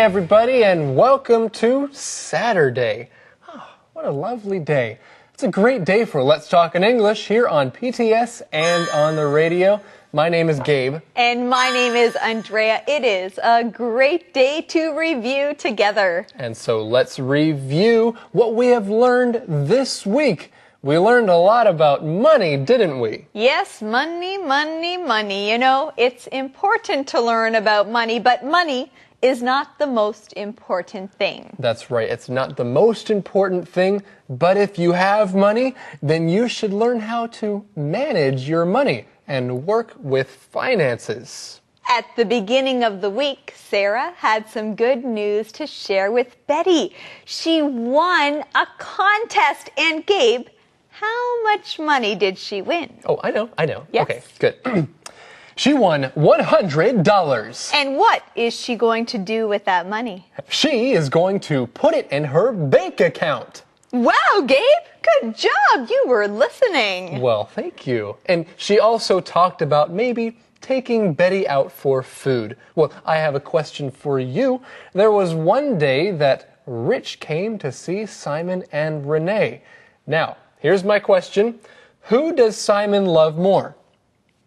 everybody, and welcome to Saturday. Oh, what a lovely day. It's a great day for Let's Talk in English here on PTS and on the radio. My name is Gabe. And my name is Andrea. It is a great day to review together. And so let's review what we have learned this week. We learned a lot about money, didn't we? Yes, money, money, money. You know, it's important to learn about money, but money is not the most important thing. That's right. It's not the most important thing, but if you have money, then you should learn how to manage your money and work with finances. At the beginning of the week, Sarah had some good news to share with Betty. She won a contest, and Gabe, how much money did she win? Oh, I know. Yes. Okay, good. She won $100. And what is she going to do with that money? She is going to put it in her bank account. Wow, Gabe, good job. You were listening. Well, thank you. And she also talked about maybe taking Betty out for food. Well, I have a question for you. There was one day that Rich came to see Simon and Renee. Now, here's my question. Who does Simon love more?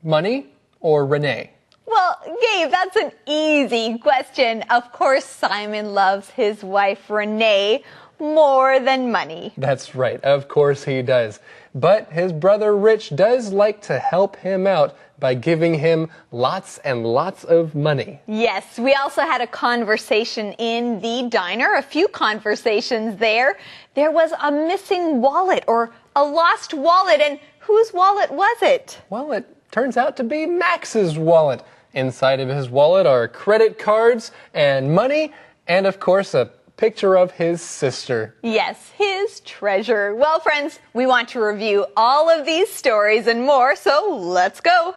Money or Renee? Well, Gabe, that's an easy question. Of course, Simon loves his wife, Renee, more than money. That's right. Of course he does. But his brother Rich does like to help him out by giving him lots and lots of money. Yes, we also had a conversation in the diner, a few conversations there. There was a missing wallet or a lost wallet, and whose wallet was it? Well, it turns out to be Max's wallet. Inside of his wallet are credit cards and money, and of course a picture of his sister. Yes, his treasure. Well, friends, we want to review all of these stories and more, so let's go.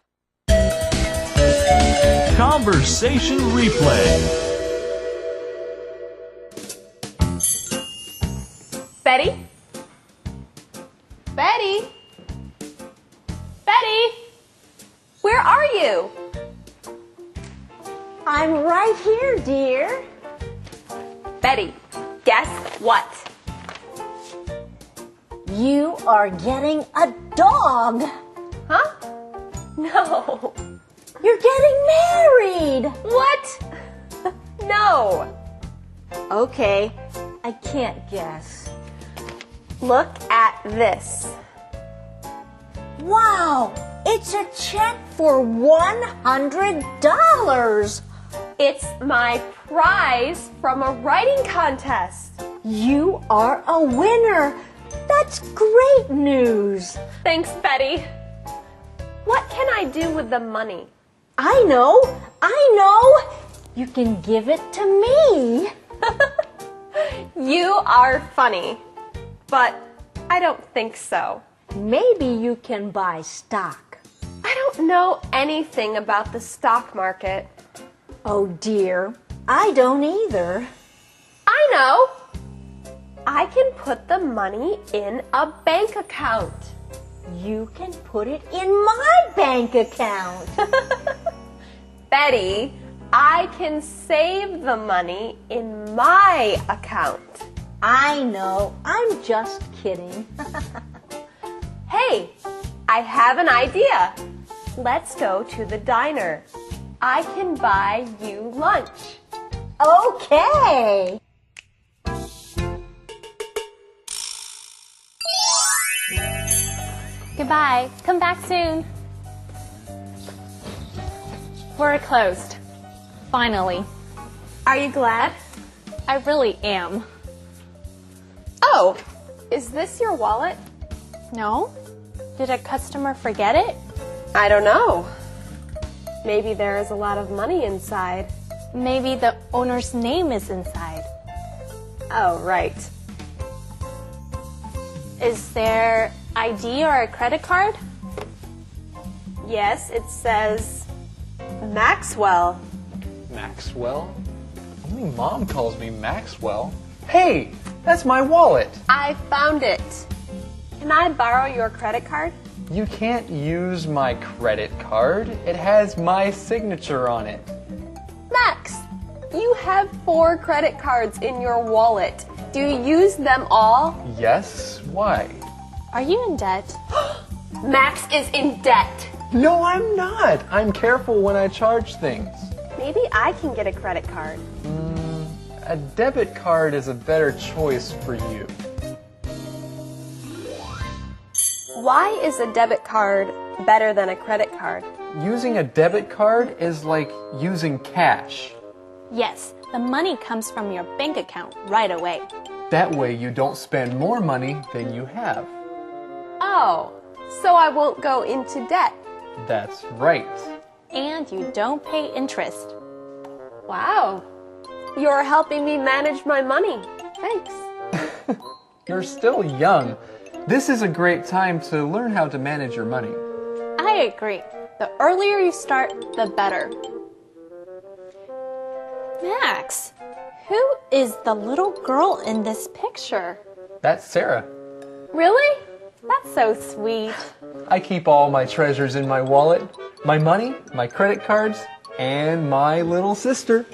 Conversation replay. Betty? Betty? Betty? Where are you? I'm right here, dear. Betty, guess what? You are getting a dog. Huh? No. You're getting married. What? No. Okay, I can't guess. Look at this. Wow, it's a check for $100. It's my prize from a writing contest. You are a winner. That's great news. Thanks, Betty. What can I do with the money? I know. You can give it to me. You are funny, but I don't think so. Maybe you can buy stock. I don't know anything about the stock market. Oh dear, I don't either. I know. I can put the money in a bank account. You can put it in my bank account. Betty, I can save the money in my account. I know, I'm just kidding. Hey, I have an idea. Let's go to the diner. I can buy you lunch. Okay. Goodbye. Come back soon. We're closed. Finally. Are you glad? I really am. Oh, is this your wallet? No? Did a customer forget it? I don't know. Maybe there is a lot of money inside. Maybe the owner's name is inside. Oh, right. Is there ID or a credit card? Yes, it says Maxwell. Maxwell? Only Mom calls me Maxwell. Hey, that's my wallet. I found it. Can I borrow your credit card? You can't use my credit card. It has my signature on it. Max, you You have 4 credit cards in your wallet. Do you use them all? Yes, why? Are you in debt? Max is in debt. No, I'm not. I'm careful when I charge things. Maybe I can get a credit card. A debit card is a better choice for you. Why is a debit card better than a credit card? Using a debit card is like using cash. Yes, the money comes from your bank account right away. That way you don't spend more money than you have. Oh, so I won't go into debt. That's right. And you don't pay interest. Wow. You're helping me manage my money. Thanks. You're still young. This is a great time to learn how to manage your money. I agree. The earlier you start, the better. Max, who is the little girl in this picture? That's Sarah. Really? That's so sweet. I keep all my treasures in my wallet. My money, my credit cards, and my little sister.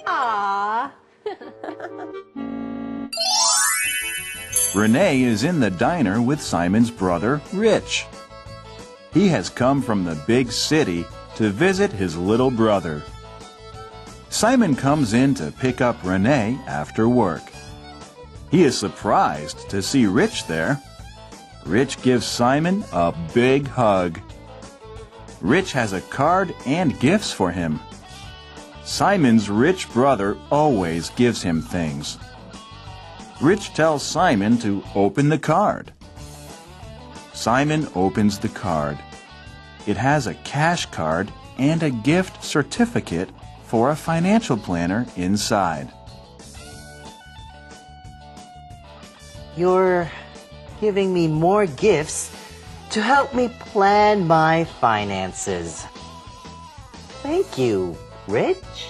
Aww. Renee is in the diner with Simon's brother, Rich. He has come from the big city to visit his little brother. Simon comes in to pick up Renee after work. He is surprised to see Rich there. Rich gives Simon a big hug. Rich has a card and gifts for him. Simon's rich brother always gives him things. Rich tells Simon to open the card. Simon opens the card. It has a cash card and a gift certificate for a financial planner inside. You're giving me more gifts to help me plan my finances. Thank you, Rich.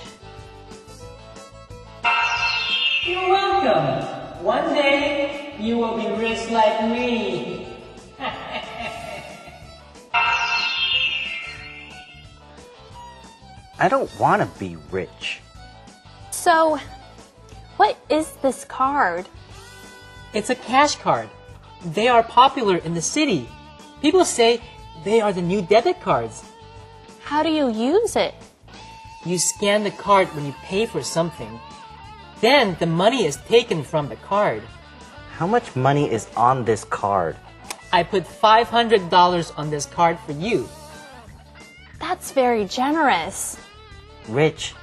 You're welcome. One day, you will be rich like me. I don't want to be rich. So, what is this card? It's a cash card. They are popular in the city. People say they are the new debit cards. How do you use it? You scan the card when you pay for something. Then the money is taken from the card. How much money is on this card? I put $500 on this card for you. That's very generous. Rich,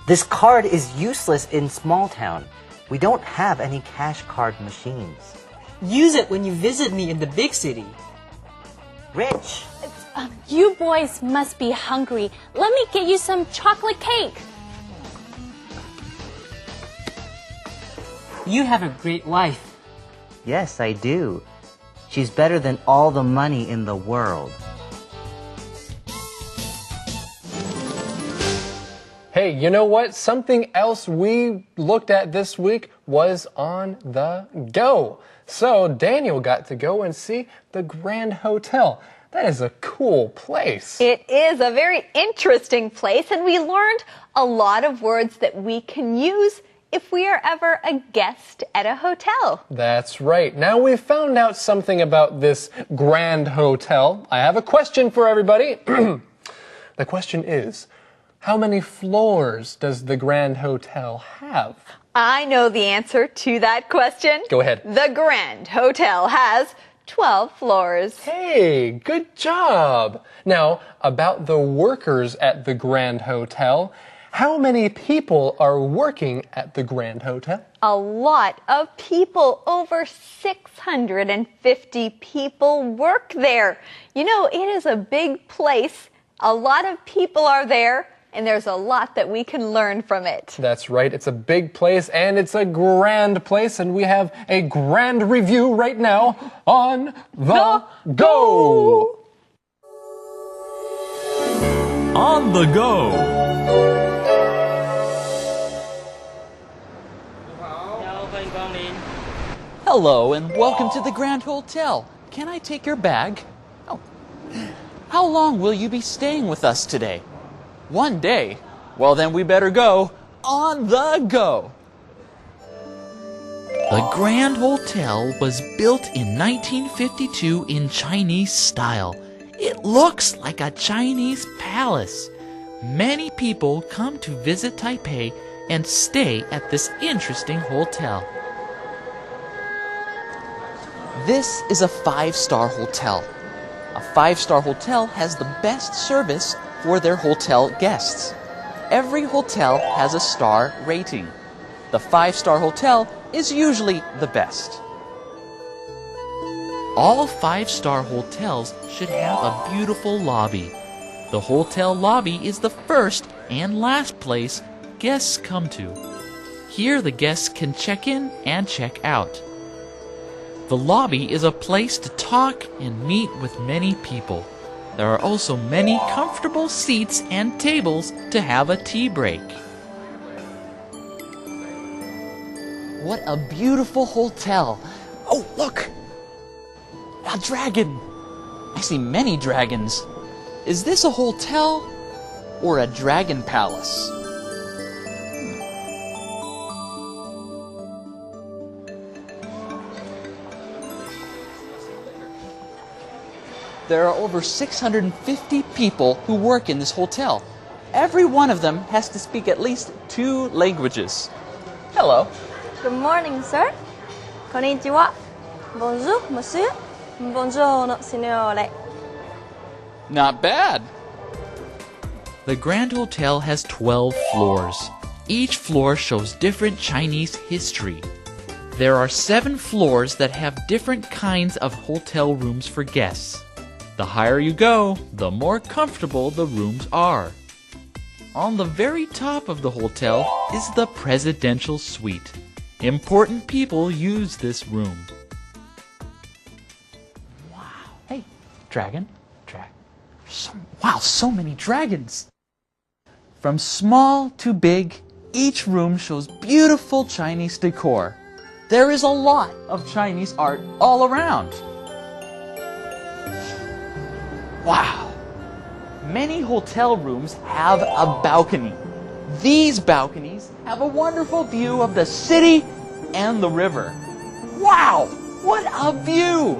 this card is useless in small town. We don't have any cash card machines. Use it when you visit me in the big city. Rich! You boys must be hungry. Let me get you some chocolate cake. You have a great wife. Yes, I do. She's better than all the money in the world. Hey, you know what? Something else we looked at this week was On the Go. So Daniel got to go and see the Grand Hotel. That is a cool place. It is a very interesting place, and we learned a lot of words that we can use if we are ever a guest at a hotel. That's right. Now we've found out something about this Grand Hotel. I have a question for everybody. The question is, how many floors does the Grand Hotel have? I know the answer to that question. Go ahead. The Grand Hotel has 12 floors. Hey, good job. Now, about the workers at the Grand Hotel, how many people are working at the Grand Hotel? A lot of people, over 650 people work there. You know, it is a big place. A lot of people are there, and there's a lot that we can learn from it. That's right. It's a big place, and it's a grand place, and we have a grand review right now on The Go! On the Go! Hello and welcome to the Grand Hotel. Can I take your bag? Oh. How long will you be staying with us today? 1 day? Well, then we better go on the go. The Grand Hotel was built in 1952 in Chinese style. It looks like a Chinese palace. Many people come to visit Taipei and stay at this interesting hotel. This is a 5-star hotel. A 5-star hotel has the best service for their hotel guests. Every hotel has a star rating. The 5-star hotel is usually the best. All 5-star hotels should have a beautiful lobby. The hotel lobby is the first and last place guests come to. Here the guests can check in and check out. The lobby is a place to talk and meet with many people. There are also many comfortable seats and tables to have a tea break. What a beautiful hotel. Oh, look! A dragon! I see many dragons. Is this a hotel or a dragon palace? There are over 650 people who work in this hotel. Every one of them has to speak at least 2 languages. Hello. Good morning, sir. Konnichiwa. Bonjour, monsieur. Buongiorno, signore. Not bad. The Grand Hotel has 12 floors. Each floor shows different Chinese history. There are 7 floors that have different kinds of hotel rooms for guests. The higher you go, the more comfortable the rooms are. On the very top of the hotel is the presidential suite. Important people use this room. Wow. Hey, dragon. Wow, so many dragons. From small to big, each room shows beautiful Chinese decor. There is a lot of Chinese art all around. Wow! Many hotel rooms have a balcony. These balconies have a wonderful view of the city and the river. Wow! What a view!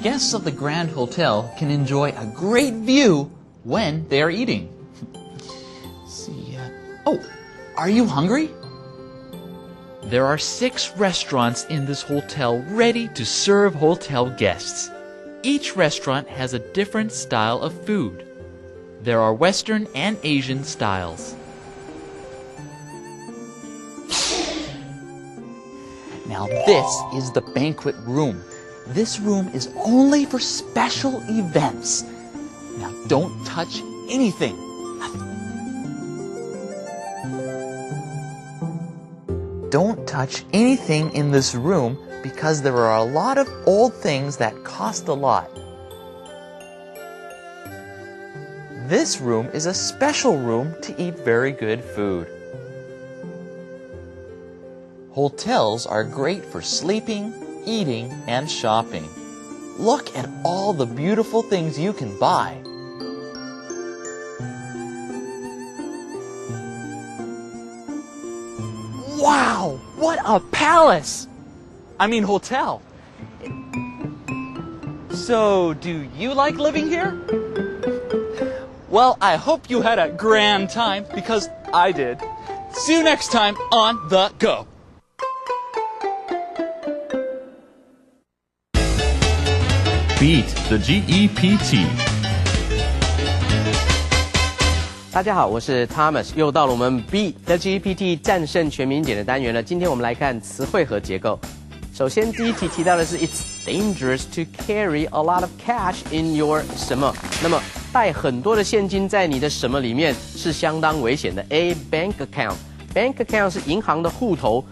Guests of the Grand Hotel can enjoy a great view when they are eating. Oh! Are you hungry? There are 6 restaurants in this hotel ready to serve hotel guests. Each restaurant has a different style of food. There are Western and Asian styles. Now this is the banquet room. This room is only for special events. Now don't touch anything. Don't touch anything in this room because there are a lot of old things that cost a lot. This room is a special room to eat very good food. Hotels are great for sleeping, eating, and shopping. Look at all the beautiful things you can buy. Wow, what a palace! I mean hotel. So, do you like living here? Well, I hope you had a grand time because I did. See you next time on The Go. Beat the GEPT. 大家好，我是 Thomas， 又到了我们 Beat the GPT 战胜全民点的单元了。今天我们来看词汇和结构。首先，第一题提到的是 It's dangerous to carry a lot of cash in your 什么。那么带很多的现金在你的什么里面是相当危险的。A bank account。Bank account 是银行的户头，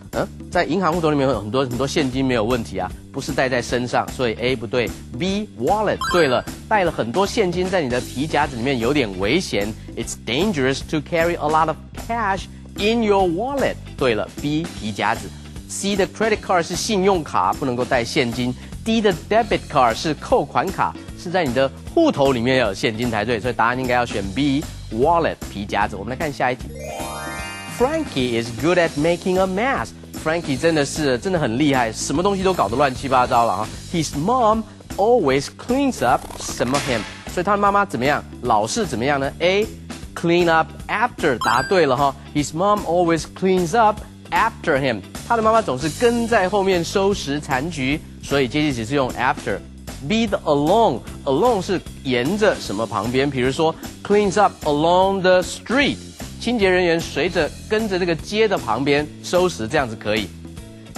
在银行户头里面有很多现金没有问题啊，不是带在身上，所以 A 不对。B wallet 对了，带了很多现金在你的皮夹子里面有点危险。It's dangerous to carry a lot of cash in your wallet 对了 ，B 皮夹子。C 的 credit card 是信用卡，不能够带现金。D 的 debit card 是扣款卡，是在你的户头里面要有现金才对，所以答案应该要选 B wallet 皮夹子。我们来看下一题。Frankie is good at making a mess. Frankie 真的很厉害，什么东西都搞得乱七八糟了哈。His mom always cleans up some of him. 所以他的妈妈怎么样？老是怎么样呢 ？A clean up after 答对了哈。His mom always cleans up after him. 他的妈妈总是跟在后面收拾残局，所以接句词是用 after。B 的 along 是沿着什么旁边？比如说 cleans up along the street， 清洁人员跟着这个街的旁边收拾，这样子可以。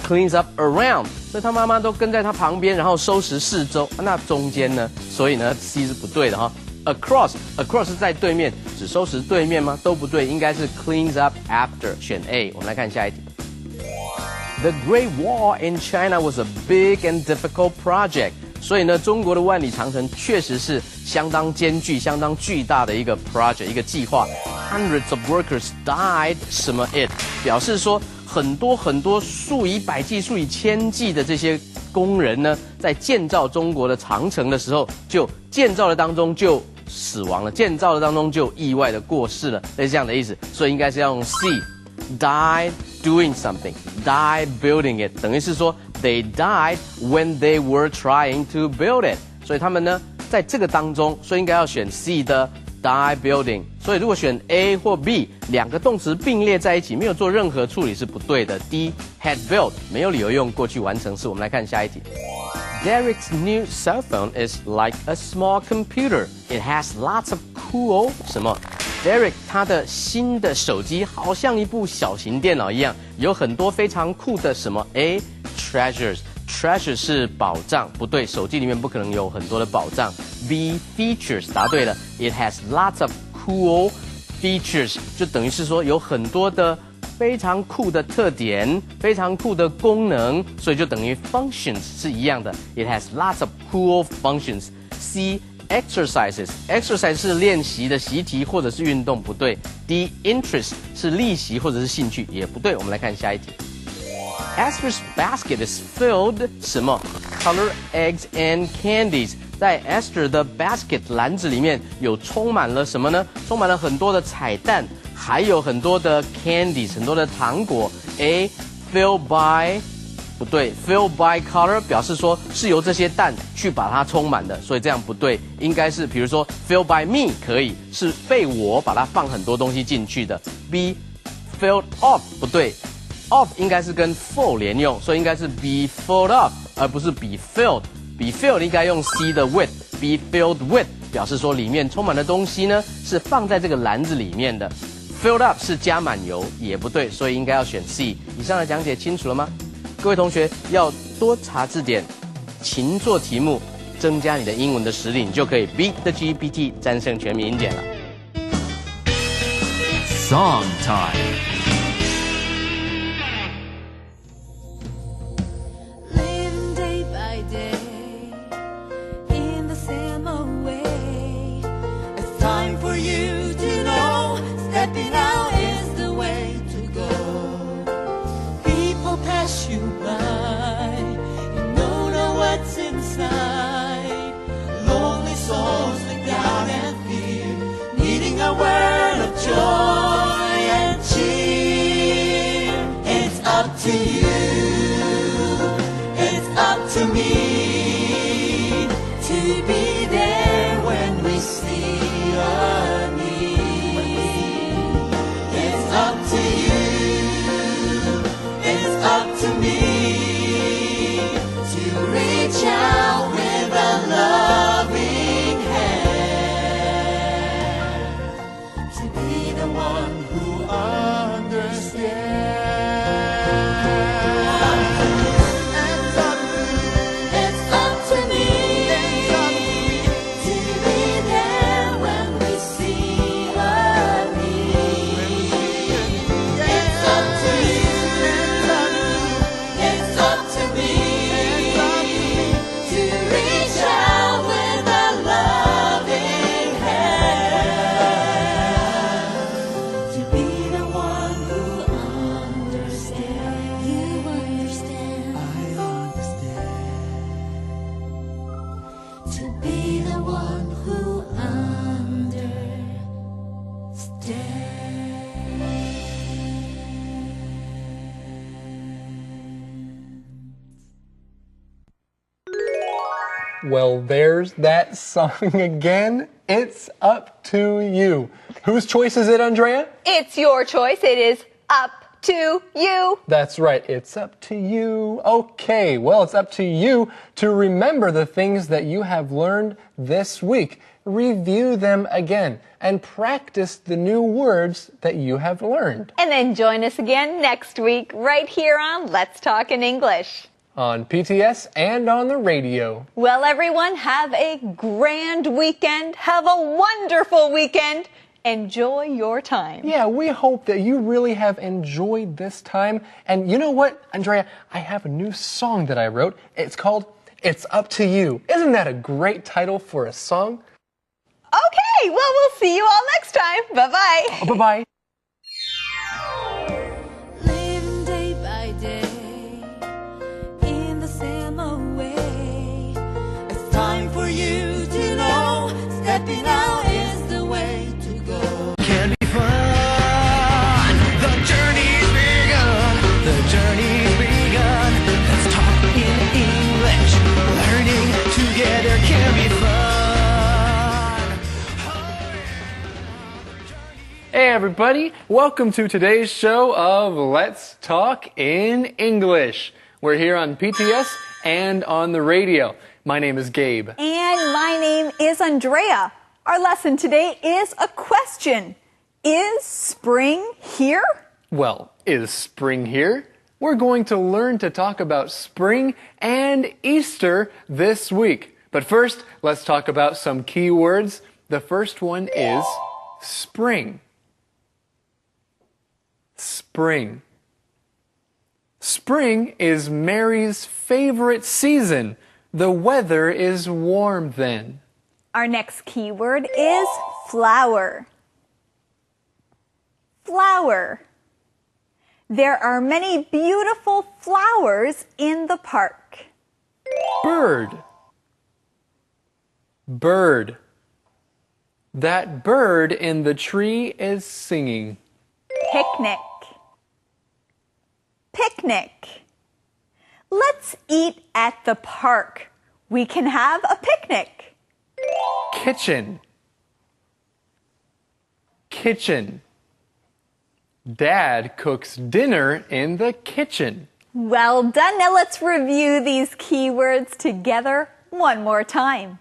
cleans up around， 所以他妈妈都跟在他旁边，然后收拾四周。那中间呢？所以呢 C 是不对的哈。Across 是在对面，只收拾对面吗？都不对，应该是 cleans up after， 选 A。我们来看下一题。The Great Wall in China was a big and difficult project。所以呢，中国的万里长城确实是相当艰巨、相当巨大的一个 project， 一个计划。Hundreds of workers died 什么 it， 表示说很多数以百计、数以千计的这些工人呢，在建造中国的长城的时候，就建造的当中就死亡了，建造的当中就意外的过世了，是这样的意思。所以应该是要用 C。Die doing something, die building it， 等于是说 they died when they were trying to build it。所以他们呢，在这个当中，所以应该要选 C 的 die building。所以如果选 A 或 B， 两个动词并列在一起，没有做任何处理是不对的。D had built 没有理由用过去完成式。我们来看下一题。Derek's new cell phone is like a small computer. It has lots of cool 什么？Derek 他的新的手机好像一部小型电脑一样，有很多非常酷的什么 A treasures 是宝藏，不对，手机里面不可能有很多的宝藏。B features 答对了 ，It has lots of cool features 就等于是说有很多的非常酷的特点，非常酷的功能，所以就等于 functions 是一样的。It has lots of cool functions。C exercise 是练习的习题或者是运动，不对。D interest 是历习或者是兴趣，也不对。我们来看下一题。Esther's basket is filled 什么 color eggs and candies。在 Esther 的 basket 篮子里面有充满了什么呢？充满了很多的彩蛋，还有很多的 candies， 很多的糖果。A filled by不对 ，fill by color 表示说是由这些蛋去把它充满的，所以这样不对，应该是比如说 fill by me 可以，是被我把它放很多东西进去的。B filled up 不对 ，up 应该是跟 full 连用，所以应该是 be filled up 而不是 be filled。be filled 应该用 C 的 with，be filled with 表示说里面充满的东西呢是放在这个篮子里面的。filled up 是加满油，也不对，所以应该要选 C。以上的讲解清楚了吗？各位同学要多查字典，勤做题目，增加你的英文的实力，你就可以 beat the GPT 战胜全民英检了。Song time. Living day by day in the same way. It's time for you to know stepping out is the way to go. People pass you by, you don't know what's inside. Lonely souls look down and fear, needing a word of joy and cheer. It's up to you, it's up to me to be there when we see a need. It's up to you, it's up to me to reach out with a loving hand, to be the one who understands. It's up to me to be there when we see a need. It's up to you, it's up to me to reach out with a loving hand, to be the Well, there's that song again. It's up to you. Whose choice is it, Andrea? It's your choice. It is up to you. That's right. It's up to you. Okay, well, it's up to you to remember the things that you have learned this week. Review them again and practice the new words that you have learned. And then join us again next week right here on Let's Talk in English. On PTS and on the radio. Well, everyone, have a grand weekend. Have a wonderful weekend. Enjoy your time. Yeah, we hope that you really have enjoyed this time. And you know what, Andrea? I have a new song that I wrote. It's called It's Up to You. Isn't that a great title for a song? Okay, well, we'll see you all next time. Bye-bye. Oh, bye-bye. Living day by day in the same old way. It's time for you to know stepping out is the way to go. Can be fun. The journey's begun. The journey's begun. Let's talk in English. Learning together can be fun. Hey everybody, welcome to today's show of Let's Talk in English. We're here on PTS and on the radio. My name is Gabe. And my name is Andrea. Our lesson today is a question. Is spring here? Well, is spring here? We're going to learn to talk about spring and Easter this week. But first, let's talk about some key words. The first one is spring. Spring. Spring is Mary's favorite season. The weather is warm then. Our next key word is flower. Flower. There are many beautiful flowers in the park. Bird. Bird. That bird in the tree is singing. Picnic. Picnic. Let's eat at the park. We can have a picnic. Kitchen. Kitchen. Dad cooks dinner in the kitchen. Well done. Now let's review these keywords together one more time.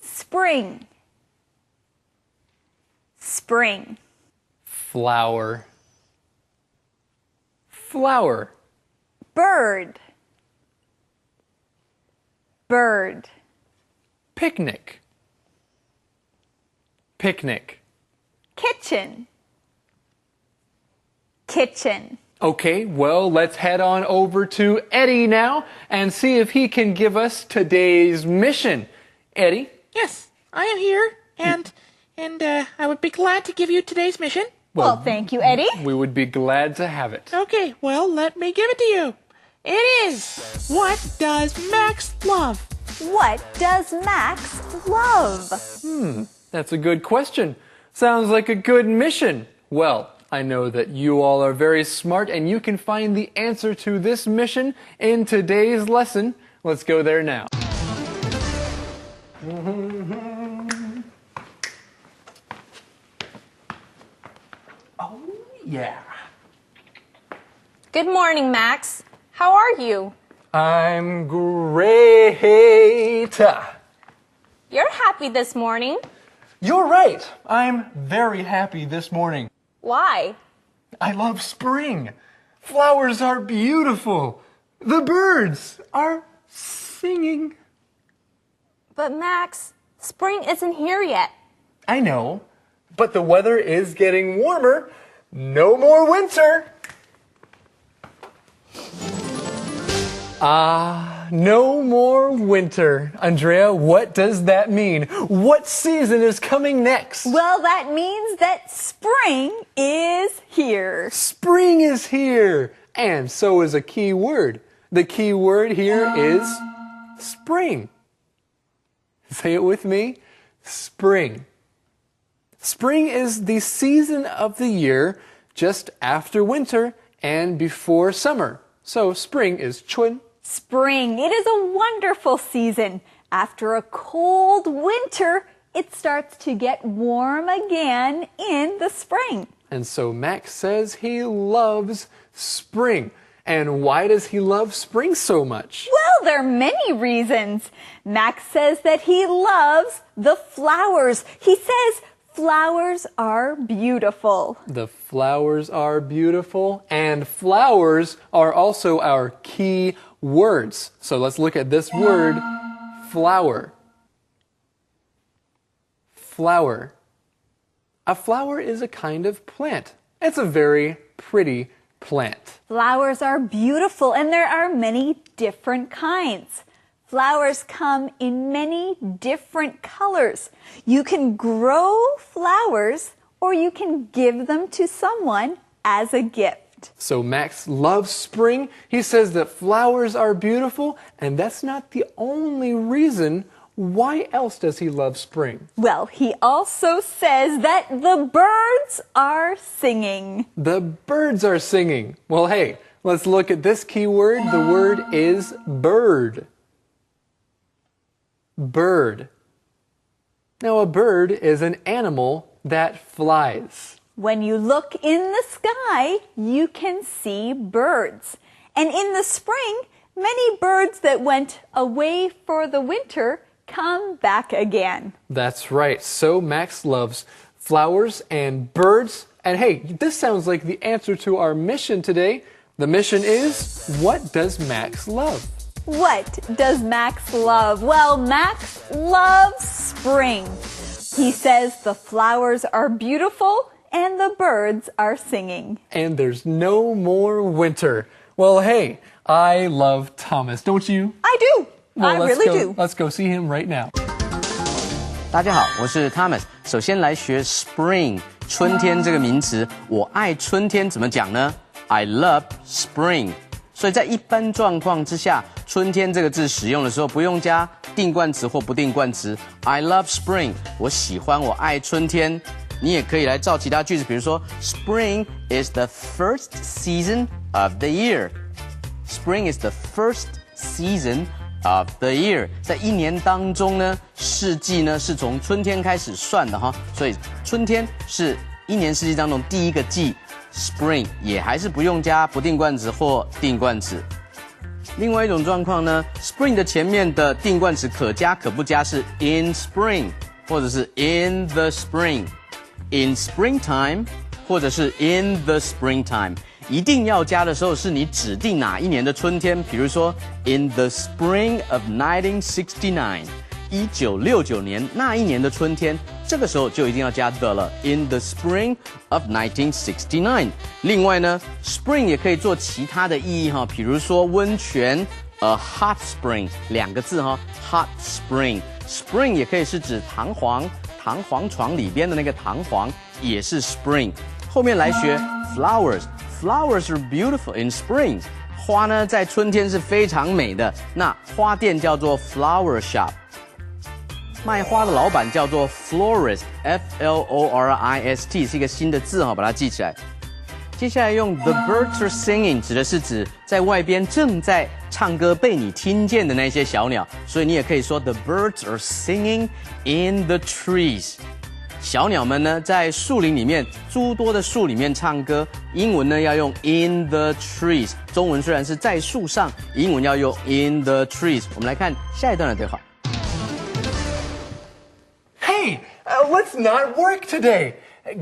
Spring. Spring. Flower. Flower. Bird. Bird. Picnic. Picnic. Kitchen. Kitchen. Okay, well, let's head on over to Eddie now and see if he can give us today's mission. Eddie? Yes, I am here, and I would be glad to give you today's mission. Well, thank you, Eddie. We would be glad to have it. Okay, well, let me give it to you. It is, what does Max love? What does Max love? That's a good question. Sounds like a good mission. Well, I know that you all are very smart and you can find the answer to this mission in today's lesson. Let's go there now. Oh, yeah. Good morning, Max. How are you? I'm great. You're happy this morning. You're right. I'm very happy this morning. Why? I love spring. Flowers are beautiful. The birds are singing. But Max, spring isn't here yet. I know, but the weather is getting warmer. No more winter. No more winter. Andrea, what does that mean? What season is coming next? Well, that means that spring is here. Spring is here. And so is a key word. The key word here is spring. Say it with me. Spring. Spring is the season of the year just after winter and before summer. So spring is 春. Spring. It is a wonderful season. After a cold winter, it starts to get warm again in the spring. And so Max says he loves spring. And why does he love spring so much? Well, there are many reasons. Max says that he loves the flowers. He says flowers are beautiful. The flowers are beautiful, and flowers are also our key words. So let's look at this word, flower. Flower. A flower is a kind of plant. It's a very pretty plant. Flowers are beautiful, and there are many different kinds. Flowers come in many different colors. You can grow flowers, or you can give them to someone as a gift. So Max loves spring. He says that flowers are beautiful, and that's not the only reason. Why else does he love spring? Well, he also says that the birds are singing. The birds are singing. Well, hey, let's look at this key word. The word is bird. Bird. Now, a bird is an animal that flies. When you look in the sky, you can see birds. And in the spring, many birds that went away for the winter come back again. That's right. So Max loves flowers and birds. And hey, this sounds like the answer to our mission today. The mission is, what does Max love? What does Max love? Well, Max loves spring. He says the flowers are beautiful and the birds are singing. And there's no more winter. Well, hey, I love Thomas, don't you? I do. I really do. Let's go see him right now. 大家好，我是 Thomas。首先来学 spring 春天这个名词。我爱春天怎么讲呢 ？I love spring。所以在一般状况之下，春天这个字使用的时候，不用加定冠词或不定冠词。I love spring， 我喜欢，我爱春天。你也可以来造其他句子，比如说 Spring is the first season of the year。Spring is the first season of the year， 在一年当中呢，四季呢是从春天开始算的哈，所以春天是一年四季当中第一个季 ，Spring 也还是不用加不定冠词或定冠词。另外一种状况呢 ，Spring 的前面的定冠词可加可不加是 in spring， 或者是 in the spring，in springtime， 或者是 in the springtime。一定要加的时候是你指定哪一年的春天，比如说 in the spring of 1969， 1969年那一年的春天，这个时候就一定要加 the 了 in the spring of 1969。另外呢 ，spring 也可以做其他的意义哈，比如说温泉，a hot spring 两个字哈 ，hot spring。spring 也可以是指弹簧床里边的那个弹簧，也是 spring。后面来学 flowers。Flowers are beautiful in spring。花呢，在春天是非常美的。那花店叫做 flower shop， 卖花的老板叫做 florist，F-L-O-R-I-S-T 是一个新的字哈，把它记起来。接下来用 the birds are singing 指的是指在外边正在唱歌被你听见的那些小鸟，所以你也可以说 the birds are singing in the trees。小鸟们呢，在树林里面，诸多的树里面唱歌。英文呢要用 in the trees， 中文虽然是在树上，英文要用 in the trees。我们来看下一段的对话。Hey, let's not work today.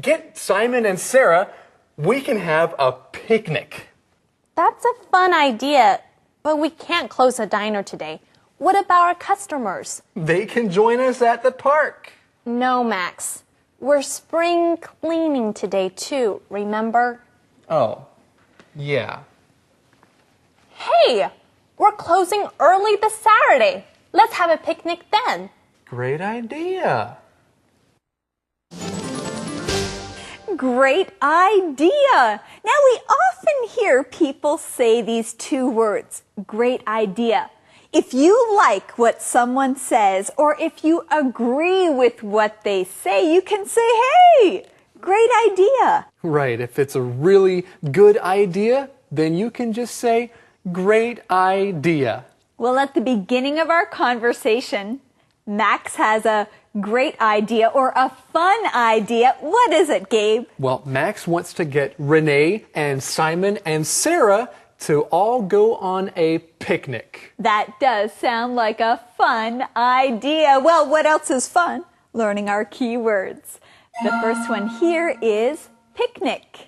Get Simon and Sarah. We can have a picnic. That's a fun idea, but we can't close the diner today. What about our customers? They can join us at the park. No, Max. We're spring cleaning today too, remember? Oh, yeah. Hey, we're closing early this Saturday. Let's have a picnic then. Great idea. Great idea. Now we often hear people say these two words, great idea. If you like what someone says, or if you agree with what they say, you can say, hey, great idea. Right. If it's a really good idea, then you can just say, great idea. Well, at the beginning of our conversation, Max has a great idea or a fun idea. What is it, Gabe? Well, Max wants to get Renee and Simon and Sarah to all go on a picnic. That does sound like a fun idea. Well, what else is fun? Learning our keywords. The first one here is picnic.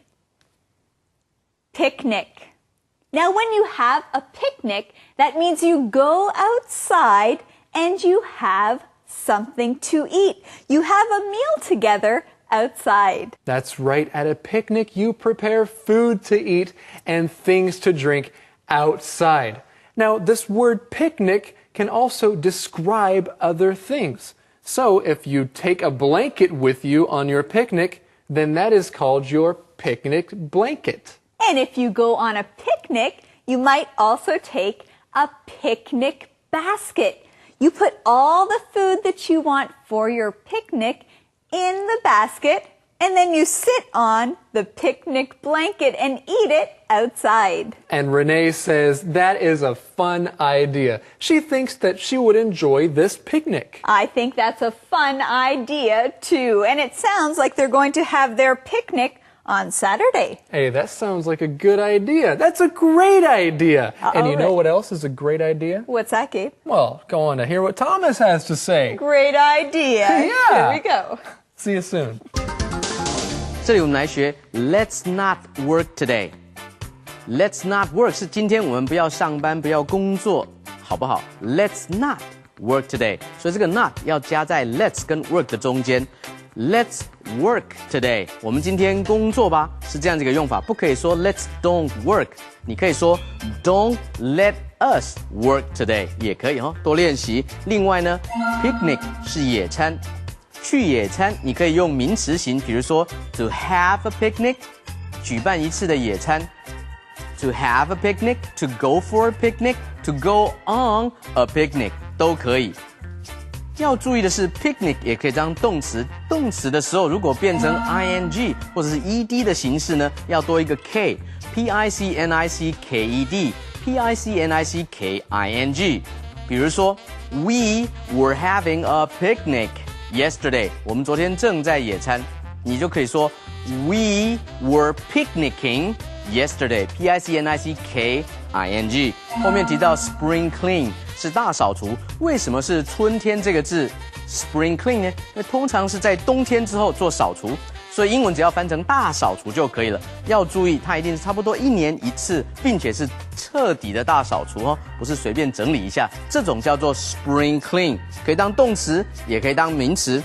Picnic. Now, when you have a picnic, that means you go outside and you have something to eat. You have a meal together outside. That's right. At a picnic, you prepare food to eat and things to drink outside. Now, this word picnic can also describe other things. So, if you take a blanket with you on your picnic, then that is called your picnic blanket. And if you go on a picnic, you might also take a picnic basket. You put all the food that you want for your picnic in the basket, and then you sit on the picnic blanket and eat it outside. And Renee says that is a fun idea. She thinks that she would enjoy this picnic. I think that's a fun idea too. And it sounds like they're going to have their picnic on Saturday. Hey, that sounds like a good idea. That's a great idea. And you know right. what else is a great idea? What's that, Gabe? Well, go on to hear what Thomas has to say. Great idea. Yeah. Here we go. See you soon. 这里我们来学 Let's not work today. Let's not work 是今天我们不要上班，不要工作，好不好 ？Let's not work today. 所以这个 not 要加在 let's 跟 work 的中间。Let's work today. 我们今天工作吧，是这样子一个用法，不可以说 Let's don't work. 你可以说 Don't let us work today 也可以哈，多练习。另外呢 ，picnic 是野餐，去野餐你可以用名词型，比如说 to have a picnic， 举办一次的野餐。To have a picnic, to go for a picnic, to go on a picnic 都可以。要注意的是 picnic 也可以当动词，动词的时候如果变成 ing 或者是 ed 的形式呢，要多一个 k， picnicked， picnickking。比如说 We were having a picnic yesterday， 我们昨天正在野餐，你就可以说 We were picnicking yesterday， picnicking。后面提到 spring clean 是大扫除，为什么是春天这个字 spring clean 呢？因为通常是在冬天之后做扫除，所以英文只要翻成大扫除就可以了。要注意，它一定是差不多1年1次，并且是彻底的大扫除哦，不是随便整理一下。这种叫做 spring clean， 可以当动词，也可以当名词。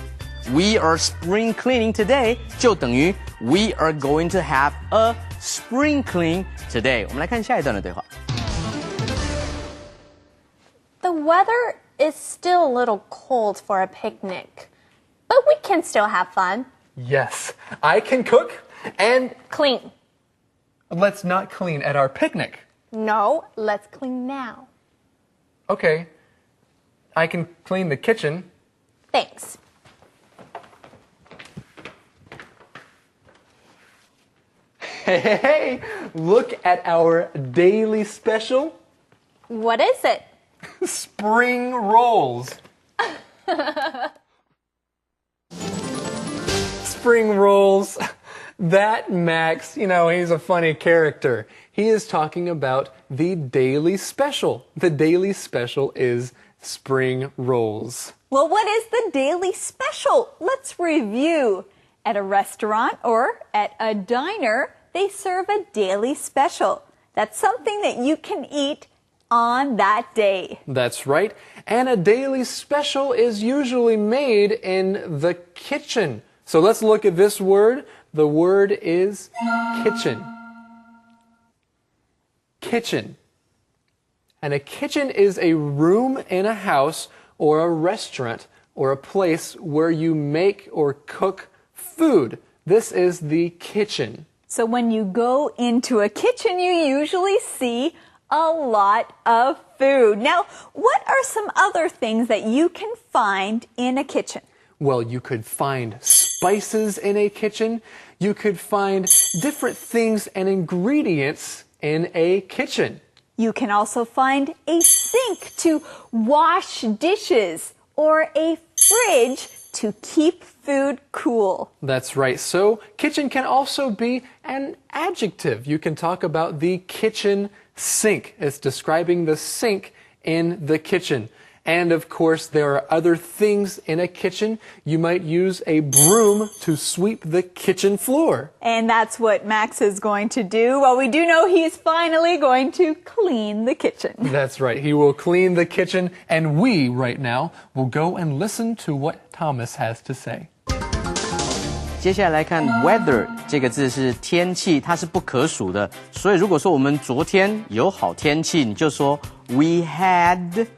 We are spring cleaning today 就等于 We are going to have a spring clean today。我们来看下一段的对话。The weather is still a little cold for a picnic, but we can still have fun. Yes, I can cook and Clean. let's not clean at our picnic. No, let's clean now. Okay, I can clean the kitchen. Thanks. Hey, look at our daily special. What is it? Spring rolls. Spring rolls. That Max, you know, he's a funny character. He is talking about the daily special. The daily special is spring rolls. Well, what is the daily special? Let's review. At a restaurant or at a diner, they serve a daily special. That's something that you can eat on that day. That's right. And a daily special is usually made in the kitchen. So let's look at this word. The word is kitchen. Kitchen. And a kitchen is a room in a house or a restaurant or a place where you make or cook food. This is the kitchen. So when you go into a kitchen, you usually see a lot of food. Now, what are some other things that you can find in a kitchen? Well, you could find spices in a kitchen. You could find different things and ingredients in a kitchen. You can also find a sink to wash dishes or a fridge to keep food cool. That's right. So, kitchen can also be an adjective. You can talk about the kitchen sink. It's describing the sink in the kitchen. And of course, there are other things in a kitchen. You might use a broom to sweep the kitchen floor. And that's what Max is going to do. Well, we do know he's finally going to clean the kitchen. That's right. He will clean the kitchen, and we, right now, will go and listen to what Thomas has to say. 接下来来看 weather 这个字是天气，它是不可数的。所以如果说我们昨天有好天气，你就说 We had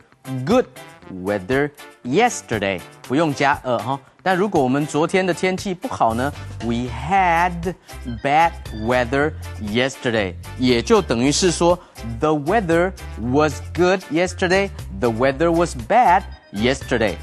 good weather yesterday， 不用加哈。但如果我们昨天的天气不好呢 ，We had bad weather yesterday， 也就等于是说 The weather was good yesterday， The weather was bad yesterday。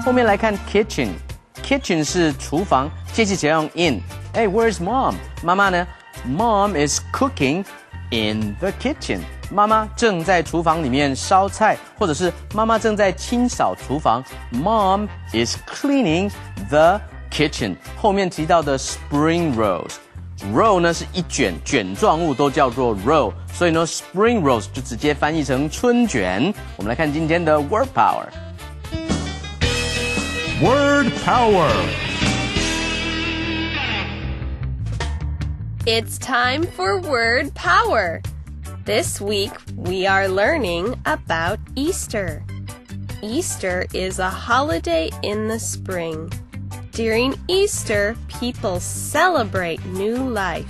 后面来看 kitchen。Kitchen 是厨房，介系词要用 in。哎 ，Where's mom？ 妈妈呢 ？Mom is cooking in the kitchen。妈妈正在厨房里面烧菜，或者是妈妈正在清扫厨房。Mom is cleaning the kitchen。后面提到的 spring rolls，roll 呢是一卷卷状物，都叫做 roll， 所以呢 spring rolls 就直接翻译成春卷。我们来看今天的 word power。Word power. It's time for word power. This week we are learning about Easter. Easter is a holiday in the spring. During Easter, people celebrate new life.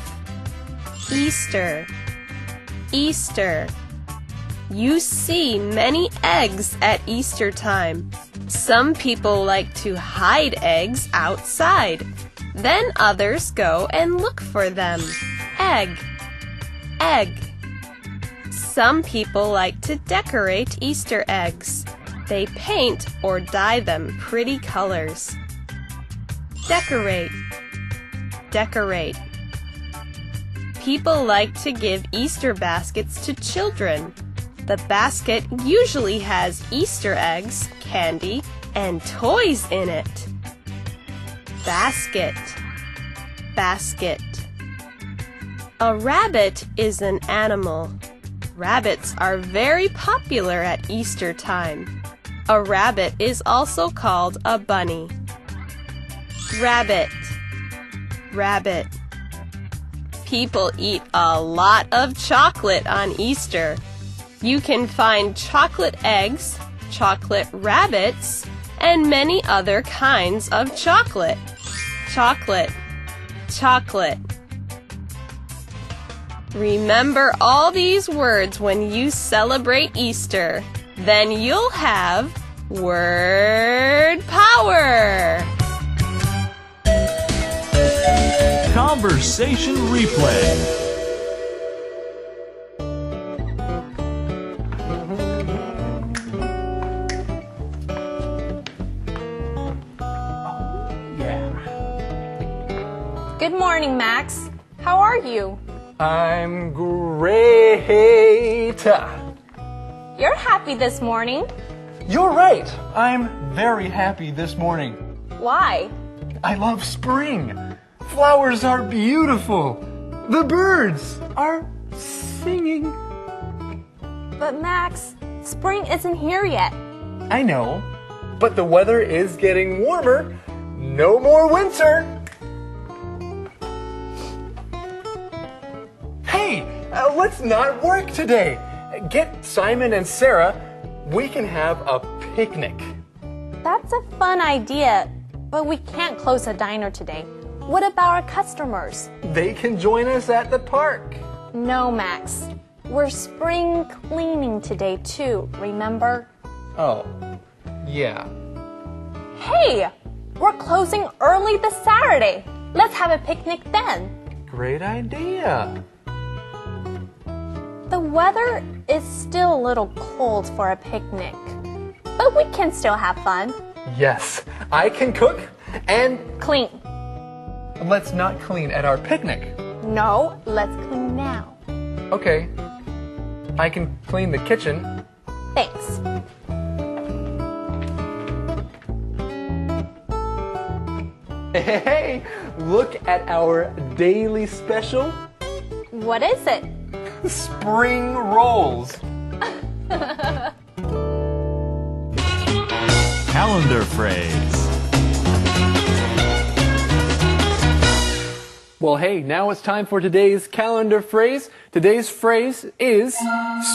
Easter. Easter. You see many eggs at Easter time. Some people like to hide eggs outside. Then others go and look for them. Egg. Egg. Some people like to decorate Easter eggs. They paint or dye them pretty colors. Decorate. Decorate. People like to give Easter baskets to children. The basket usually has Easter eggs, candy, and toys in it. Basket. Basket. A rabbit is an animal. Rabbits are very popular at Easter time. A rabbit is also called a bunny. Rabbit. Rabbit. People eat a lot of chocolate on Easter. You can find chocolate eggs, chocolate rabbits, and many other kinds of chocolate. Chocolate. Chocolate. Remember all these words when you celebrate Easter. Then you'll have word power. Conversation replay. Good morning, Max. How are you? I'm great. You're happy this morning. You're right. I'm very happy this morning. Why? I love spring. Flowers are beautiful. The birds are singing. But Max, spring isn't here yet. I know, but the weather is getting warmer. No more winter. Hey, let's not work today. Get Simon and Sarah. We can have a picnic. That's a fun idea, but we can't close the diner today. What about our customers? They can join us at the park. No, Max. We're spring cleaning today too, remember? Oh, yeah. Hey, we're closing early this Saturday. Let's have a picnic then. Great idea. The weather is still a little cold for a picnic, but we can still have fun. Yes, I can cook and clean. Let's not clean at our picnic. No, let's clean now. Okay. I can clean the kitchen. Thanks. Hey, look at our daily special. What is it? Spring rolls. Calendar phrase. Well, hey, now it's time for today's calendar phrase. Today's phrase is,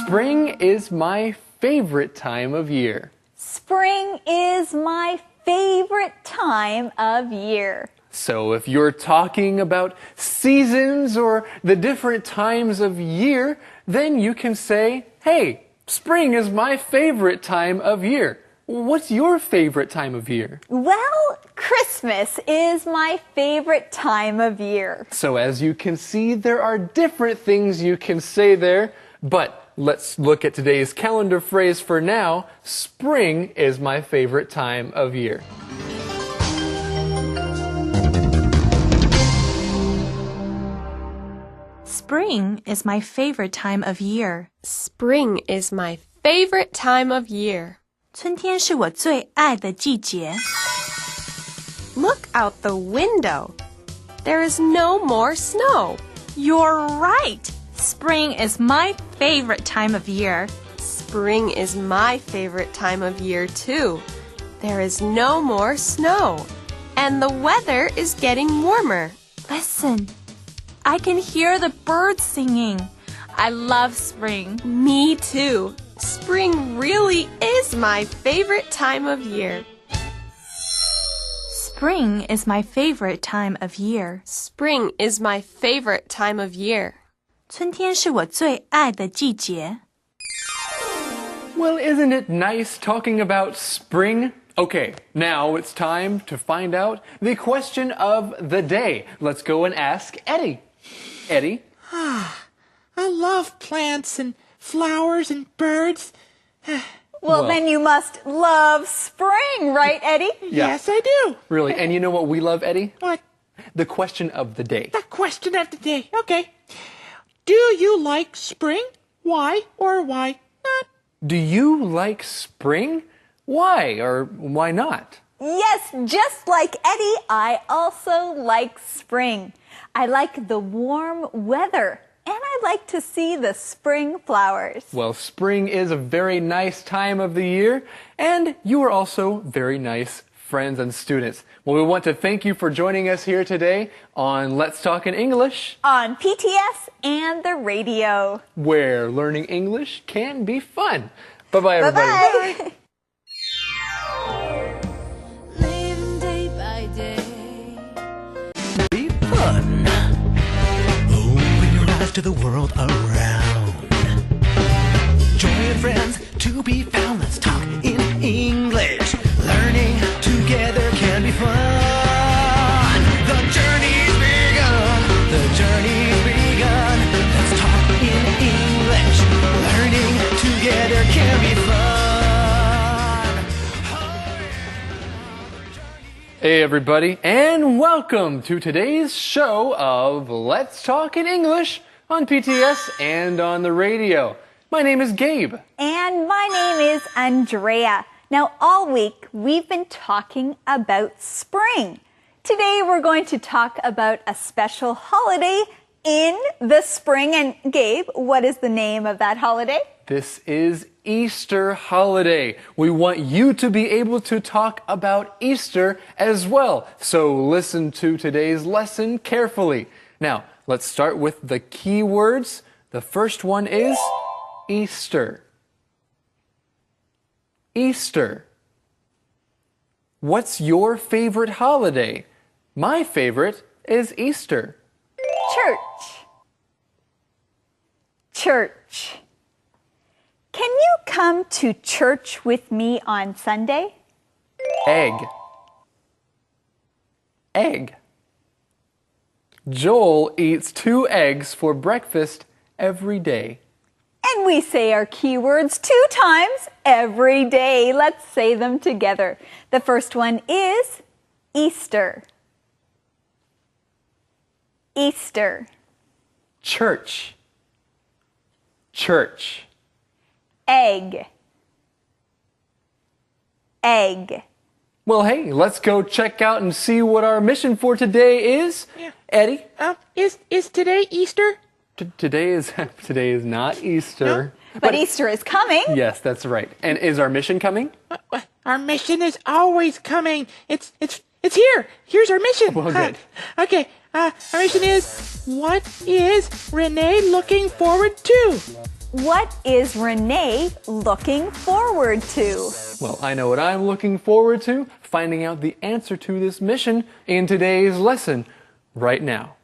spring is my favorite time of year. Spring is my favorite time of year. So if you're talking about seasons or the different times of year, then you can say, hey, spring is my favorite time of year. What's your favorite time of year? Well, Christmas is my favorite time of year. So as you can see, there are different things you can say there, but let's look at today's calendar phrase for now. Spring is my favorite time of year. Spring is my favorite time of year. Spring is my favorite time of year. 春天是我最爱的季节。 Look out the window. There is no more snow. You're right. Spring is my favorite time of year. Spring is my favorite time of year too. There is no more snow. And the weather is getting warmer. Listen, I can hear the birds singing. I love spring. Me too. Spring really is my favorite time of year. Spring is my favorite time of year. Spring is my favorite time of year. 春天是我最爱的季节。 Well, isn't it nice talking about spring? Okay, now it's time to find out the question of the day. Let's go and ask Eddie. Eddie? I love plants and flowers and birds. Well, then you must love spring, right, Eddie? Yeah. Yes, I do. Really, and you know what we love, Eddie? What? The question of the day. The question of the day. Okay. Do you like spring? Why or why not? Do you like spring? Why or why not? Yes, just like Eddie, I also like spring. I like the warm weather. And I like to see the spring flowers. Well, spring is a very nice time of the year, and you are also very nice friends and students. Well, we want to thank you for joining us here today on Let's Talk in English. On PTS and the radio. Where learning English can be fun. Bye-bye, everybody. Bye-bye. Living day by day. Be fun. To the world around. Joy and friends to be found. Let's talk in English. Learning together can be fun. The journey's begun. The journey's begun. Let's talk in English. Learning together can be fun. Hey, everybody, and welcome to today's show of Let's Talk in English on PTS and on the radio. My name is Gabe. And my name is Andrea. Now, all week, we've been talking about spring. Today, we're going to talk about a special holiday in the spring. And Gabe, what is the name of that holiday? This is Easter holiday. We want you to be able to talk about Easter as well. So listen to today's lesson carefully. Now, let's start with the key words. The first one is Easter. Easter. What's your favorite holiday? My favorite is Easter. Church. Church. Can you come to church with me on Sunday? Egg. Egg. Joel eats 2 eggs for breakfast every day. And we say our keywords 2 times every day. Let's say them together. The first one is Easter. Easter. Church. Church. Egg. Egg. Well, hey, let's go check out and see what our mission for today is. Yeah. Eddie? Is today Easter? Today is not Easter. No, but Easter is coming. Yes, that's right. And is our mission coming? Our mission is always coming. It's here. Here's our mission. Well, good. Okay. Our mission is, what is Renee looking forward to? What is Renee looking forward to? Well, I know what I'm looking forward to, finding out the answer to this mission in today's lesson right now.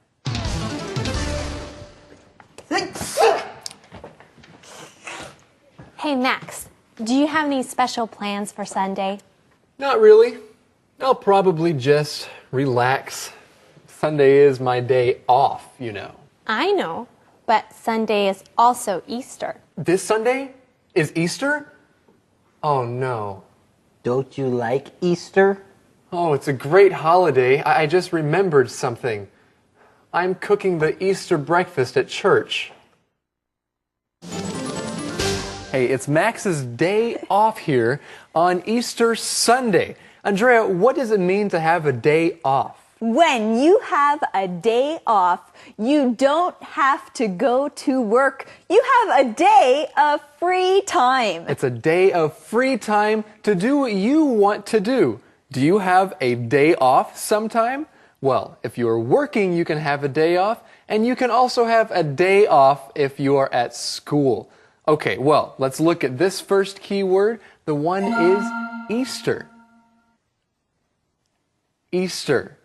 Hey, Max, do you have any special plans for Sunday? Not really. I'll probably just relax. Sunday is my day off, you know. I know, but Sunday is also Easter. This Sunday is Easter? Oh, no. Don't you like Easter? Oh, it's a great holiday. I just remembered something. I'm cooking the Easter breakfast at church. Hey, it's Max's day off here on Easter Sunday. Andrea, what does it mean to have a day off? When you have a day off, you don't have to go to work. You have a day of free time. It's a day of free time to do what you want to do. Do you have a day off sometime? Well, if you are working, you can have a day off, and you can also have a day off if you are at school. Okay, well, let's look at this first key word. The one is Easter. Easter.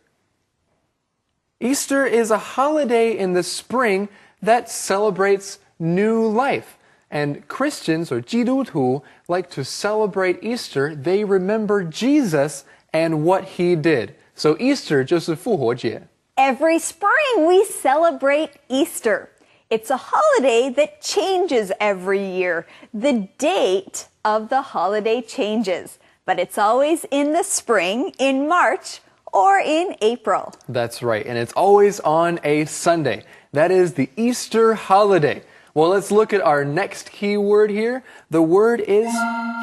Easter is a holiday in the spring that celebrates new life. And Christians, or 基督徒, like to celebrate Easter. They remember Jesus and what he did. So Easter 就是复活节. Every spring we celebrate Easter. It's a holiday that changes every year. The date of the holiday changes, but it's always in the spring, in March, or in April. That's right, and it's always on a Sunday. That is the Easter holiday. Well, let's look at our next key word here. The word is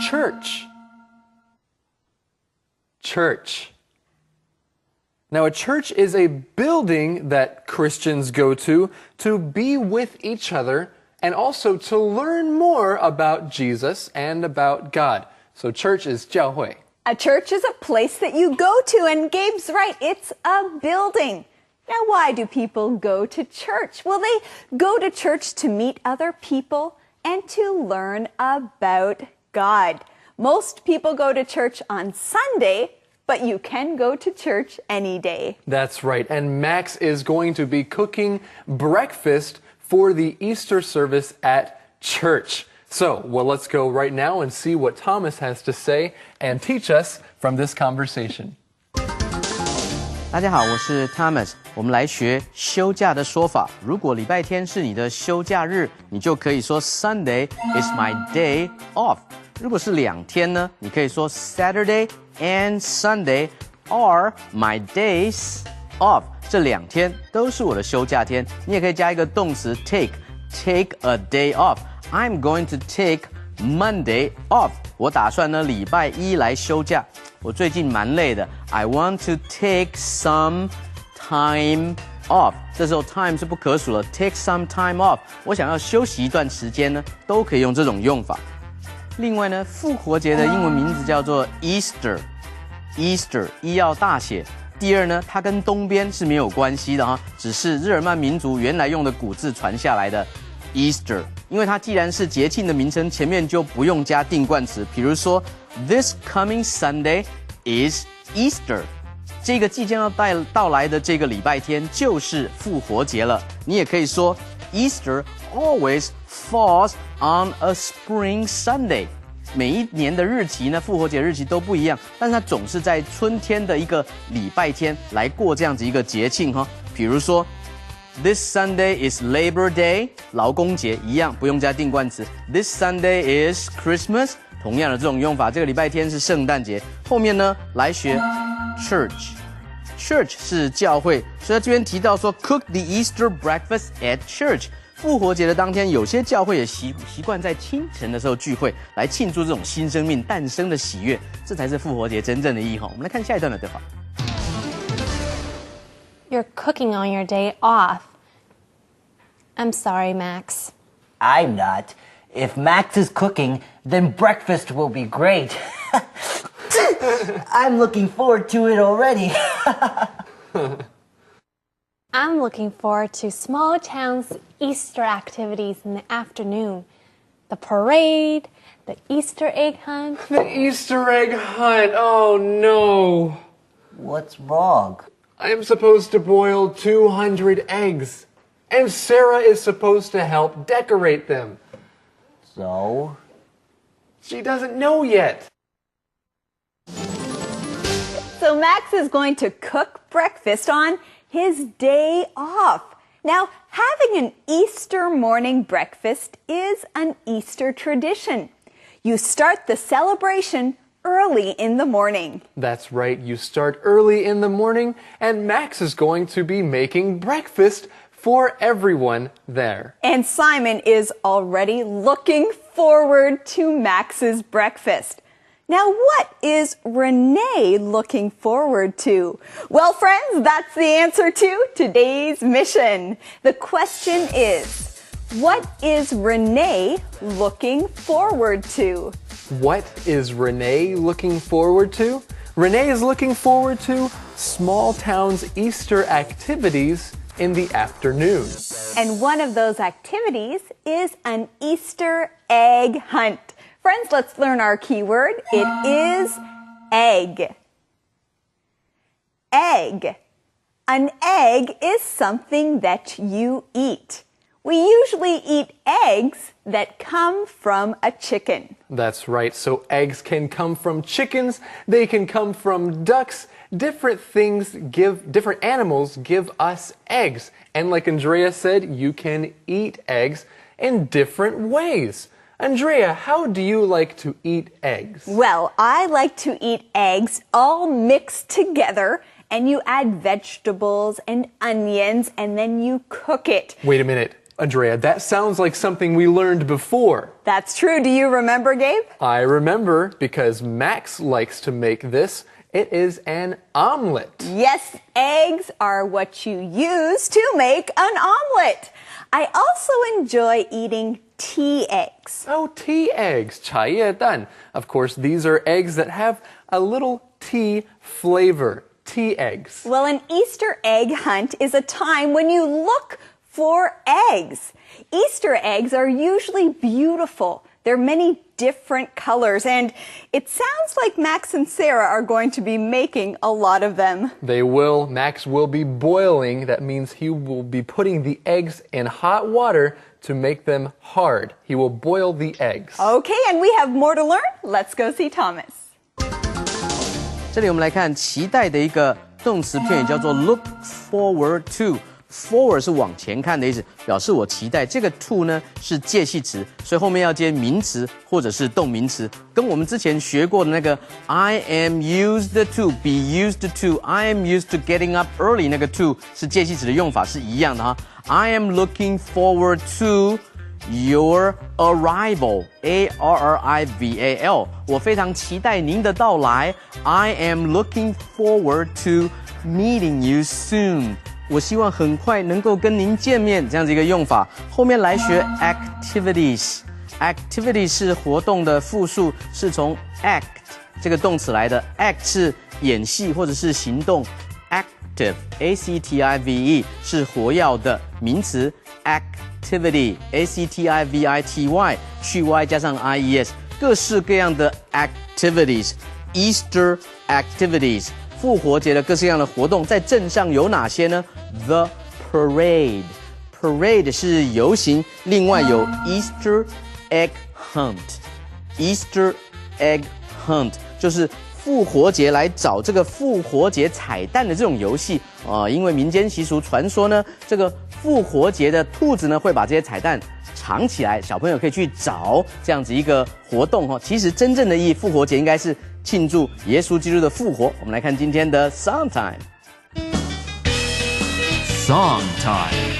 church. Church. Now, a church is a building that Christians go to be with each other and also to learn more about Jesus and about God. So church is 教会. A church is a place that you go to, and Gabe's right, it's a building. Now, why do people go to church? Well, they go to church to meet other people and to learn about God. Most people go to church on Sunday, but you can go to church any day. That's right, and Max is going to be cooking breakfast for the Easter service at church. So, well, let's go right now and see what Thomas has to say and teach us from this conversation. 大家好，我是 Thomas。我们来学休假的说法。如果礼拜天是你的休假日，你就可以说 Sunday is my day off。如果是2天呢，你可以说 Saturday and Sunday are my days off。这2天都是我的休假天。你也可以加一个动词 take a day off。I'm going to take Monday off。我打算呢礼拜一来休假。我最近蛮累的 ，I want to take some time off。这时候 time 是不可数了 ，take some time off。我想要休息一段时间呢，都可以用这种用法。另外呢，复活节的英文名字叫做 Easter，Easter 一要大写。第二呢，它跟东边是没有关系的哈，只是日耳曼民族原来用的古字传下来的 Easter。因为它既然是节庆的名称，前面就不用加定冠词。比如说 ，This coming Sunday is Easter。这个即将要到来的这个礼拜天就是复活节了。你也可以说 Easter always falls on a spring Sunday。每一年的日期呢，复活节日期都不一样，但是它总是在春天的一个礼拜天来过这样子一个节庆哈。比如说 This Sunday is Labor Day， 劳工节一样不用加定冠词。This Sunday is Christmas， 同样的这种用法。这个礼拜天是圣诞节。后面呢来学 Church 是教会，所以这边提到说 Cook the Easter breakfast at church。复活节的当天，有些教会也习惯在清晨的时候聚会，来庆祝这种新生命诞生的喜悦，这才是复活节真正的意义哈。我们来看下一段的对话。You're cooking on your day off. I'm sorry, Max. I'm not. If Max is cooking, then breakfast will be great. I'm looking forward to it already. I'm looking forward to Small Town's Easter activities in the afternoon. The parade, the Easter egg hunt. The Easter egg hunt. Oh no. What's wrong? I am supposed to boil 200 eggs. And Sarah is supposed to help decorate them. So? She doesn't know yet. So Max is going to cook breakfast on his day off. Now, having an Easter morning breakfast is an Easter tradition. You start the celebration early in the morning. That's right, you start early in the morning, and Max is going to be making breakfast for everyone there. And Simon is already looking forward to Max's breakfast. Now, what is Renee looking forward to? Well, friends, that's the answer to today's mission. The question is, what is Renee looking forward to? What is Renee looking forward to? Renee is looking forward to Small Town's Easter activities in the afternoon. And one of those activities is an Easter egg hunt. Friends, let's learn our keyword. It is egg. Egg. An egg is something that you eat. We usually eat eggs that come from a chicken. That's right. So eggs can come from chickens. They can come from ducks. Different animals give us eggs. And like Andrea said, you can eat eggs in different ways. Andrea, how do you like to eat eggs? Well, I like to eat eggs all mixed together, and you add vegetables and onions, and then you cook it. Wait a minute, Andrea, that sounds like something we learned before. That's true. Do you remember, Gabe? I remember because Max likes to make this. It is an omelet. Yes, eggs are what you use to make an omelet. I also enjoy eating tea eggs. Oh, tea eggs, 茶叶蛋. Of course, these are eggs that have a little tea flavor. Tea eggs. Well, an Easter egg hunt is a time when you look for eggs. Easter eggs are usually beautiful. There are many different colors, and it sounds like Max and Sarah are going to be making a lot of them. They will. Max will be boiling. That means he will be putting the eggs in hot water to make them hard. He will boil the eggs. Okay, and we have more to learn. Let's go see Thomas. 这里我们来看期待的一个动词片语，叫做 look forward to。Forward 是往前看的意思，表示我期待。这个 to 呢是介系词，所以后面要接名词或者是动名词，跟我们之前学过的那个 I am used to be used to I am used to getting up early 那个 to 是介系词的用法是一样的哈。I am looking forward to your arrival arrival 我非常期待您的到来。I am looking forward to meeting you soon。我希望很快能够跟您见面，这样子一个用法。后面来学 activities。activity 是活动的复数，是从 act 这个动词来的。act 是演戏或者是行动。active active 是活跃的名词。activity activity 去 y 加上 ies， 各式各样的 activities。Easter activities。复活节的各式各样的活动，在镇上有哪些呢 ？The parade 是游行，另外有 Easter egg hunt。Easter egg hunt 就是复活节来找这个复活节彩蛋的这种游戏啊。因为民间习俗传说呢，这个复活节的兔子呢会把这些彩蛋藏起来，小朋友可以去找这样子一个活动哈。其实真正的意义，复活节应该是庆祝耶稣基督的复活。我们来看今天的 Song Time。Song Time。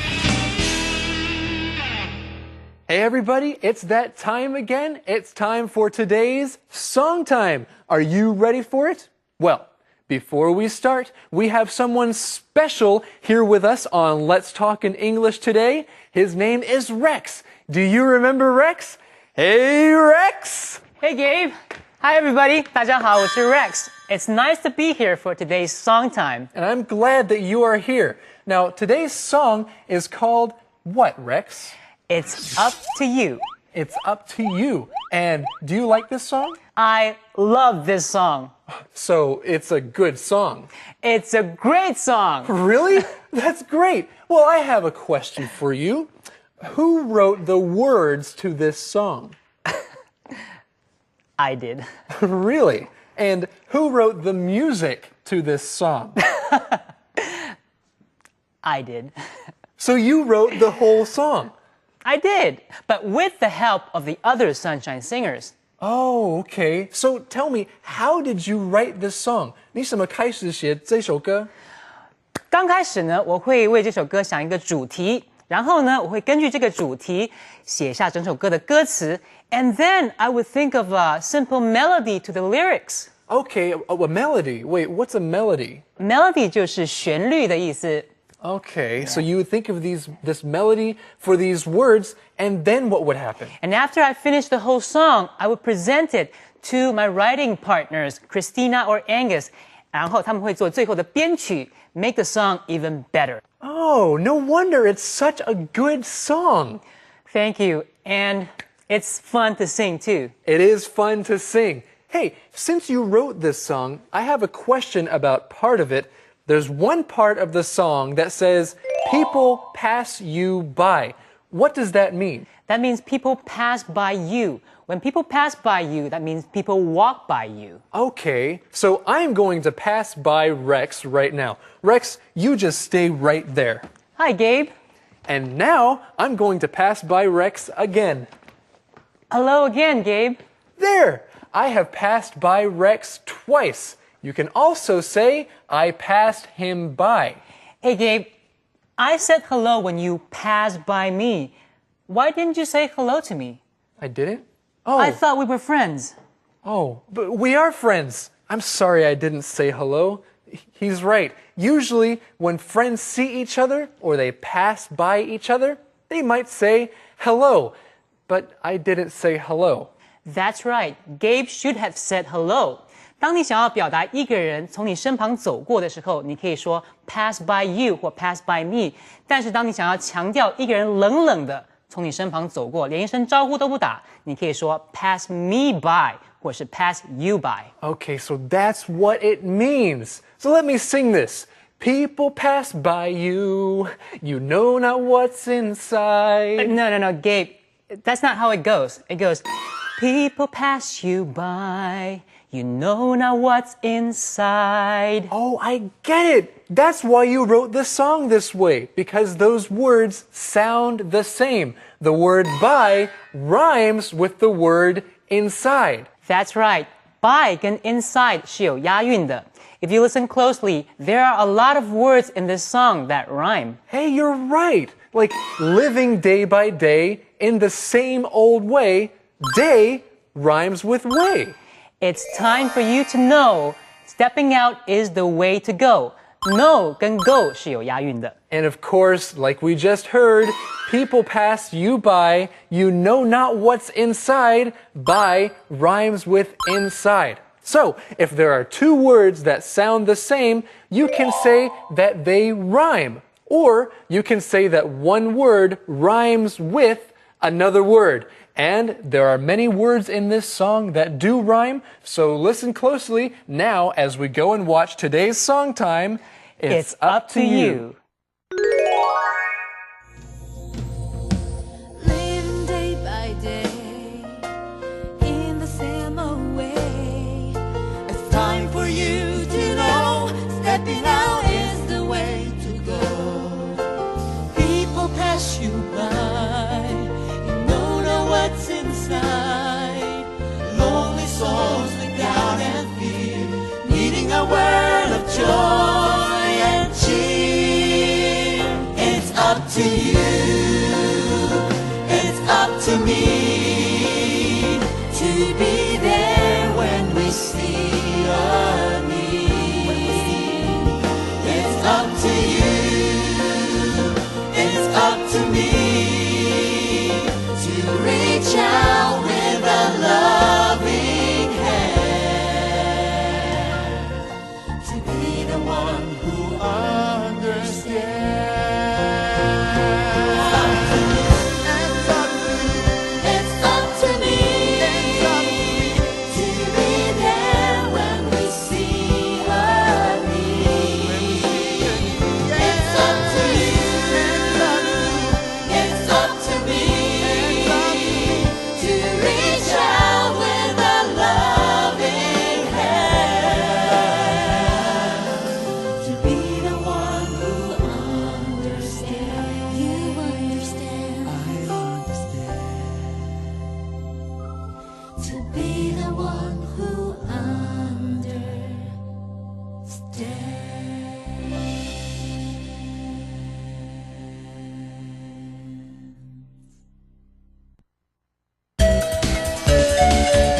Hey everybody, it's that time again. It's time for today's Song Time. Are you ready for it? Well, before we start, we have someone special here with us on Let's Talk in English today. His name is Rex. Do you remember Rex? Hey Rex! Hey Gabe! Hi everybody! 大家好，我是 Rex. It's nice to be here for today's song time. And I'm glad that you are here. Now, today's song is called what, Rex? It's Up to You. It's Up to You. And do you like this song? I love this song. So, it's a good song. It's a great song. Really? That's great. Well, I have a question for you. Who wrote the words to this song? I did. Really? And who wrote the music to this song? I did. So you wrote the whole song? I did, but with the help of the other Sunshine Singers. Oh, okay. So tell me, how did you write this song? 你怎么开始写这首歌？刚开始呢，我会为这首歌想一个主题，然后呢，我会根据这个主题写下整首歌的歌词 and then I would think of a simple melody to the lyrics. Okay, a melody. Wait, what's a melody? Melody 就是旋律的意思。Okay, so you would think of this melody for these words, and then what would happen? And after I finished the whole song, I would present it to my writing partners, Christina or Angus, 然后他们会做最后的编曲 make the song even better. Oh, no wonder it's such a good song. Thank you, and it's fun to sing too. It is fun to sing. Hey, since you wrote this song, I have a question about part of it. There's one part of the song that says, people pass you by. What does that mean? That means people pass by you. When people pass by you, that means people walk by you. Okay, so I'm going to pass by Rex right now. Rex, you just stay right there. Hi, Gabe. And now I'm going to pass by Rex again. Hello again, Gabe. There! I have passed by Rex twice. You can also say, I passed him by. Hey, Gabe, I said hello when you passed by me. Why didn't you say hello to me? I didn't? Oh. I thought we were friends. Oh, but we are friends. I'm sorry I didn't say hello. He's right. Usually, when friends see each other or they pass by each other, they might say hello. But I didn't say hello. That's right. Gabe should have said hello. 当你想要表达一个人从你身旁走过的时候，你可以说 pass by you 或 pass by me。但是当你想要强调一个人冷冷的从你身旁走过，连一声招呼都不打，你可以说 pass me by 或是 pass you by. Okay, so that's what it means. So let me sing this. People pass by you, you know not what's inside. No, Gabe. That's not how it goes. It goes, people pass you by, you know not what's inside. Oh, I get it. That's why you wrote the song this way, because those words sound the same. The word by rhymes with the word inside. That's right. By 跟 inside 是有押韵的。If you listen closely, there are a lot of words in this song that rhyme. Hey, you're right. Like living day by day in the same old way, day rhymes with way. It's time for you to know stepping out is the way to go. No 跟 go 是有押韵的。And of course, like we just heard, people pass you by, you know not what's inside, by rhymes with inside. So, if there are two words that sound the same, you can say that they rhyme. Or you can say that one word rhymes with another word. And there are many words in this song that do rhyme, so listen closely now as we go and watch today's song time. It's up to you. Living day by day in the same old way. It's time for you to know stepping out is the way to go. People pass you by, you know not what's inside. Lonely souls look down and fear, needing a word of joy. It's up to you. It's up to me to be there when we see a need. It's up to you, it's up to me to reach out with a loving hand, to be the one who understands.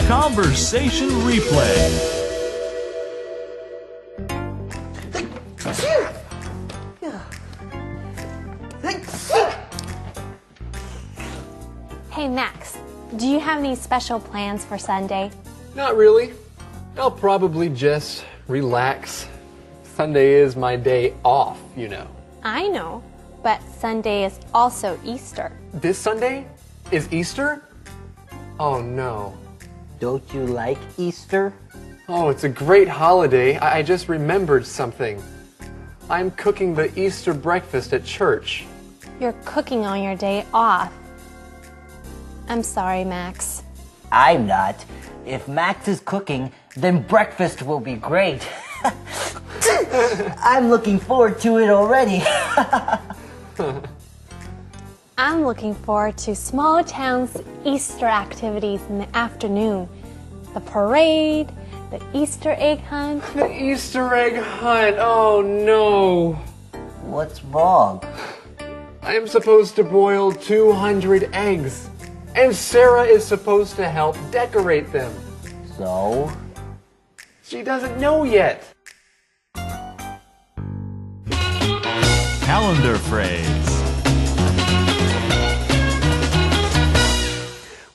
Conversation replay. Hey, Max, do you have any special plans for Sunday? Not really. I'll probably just relax. Sunday is my day off, you know. I know, but Sunday is also Easter. This Sunday is Easter? Oh no. Don't you like Easter? Oh, it's a great holiday. I just remembered something. I'm cooking the Easter breakfast at church. You're cooking on your day off. I'm sorry, Max. I'm not. If Max is cooking, then breakfast will be great. I'm looking forward to it already. I'm looking forward to Small Town's Easter activities in the afternoon. The parade, the Easter egg hunt. The Easter egg hunt, oh no. What's wrong? I am supposed to boil 200 eggs, and Sarah is supposed to help decorate them. So? She doesn't know yet. Calendar phrase.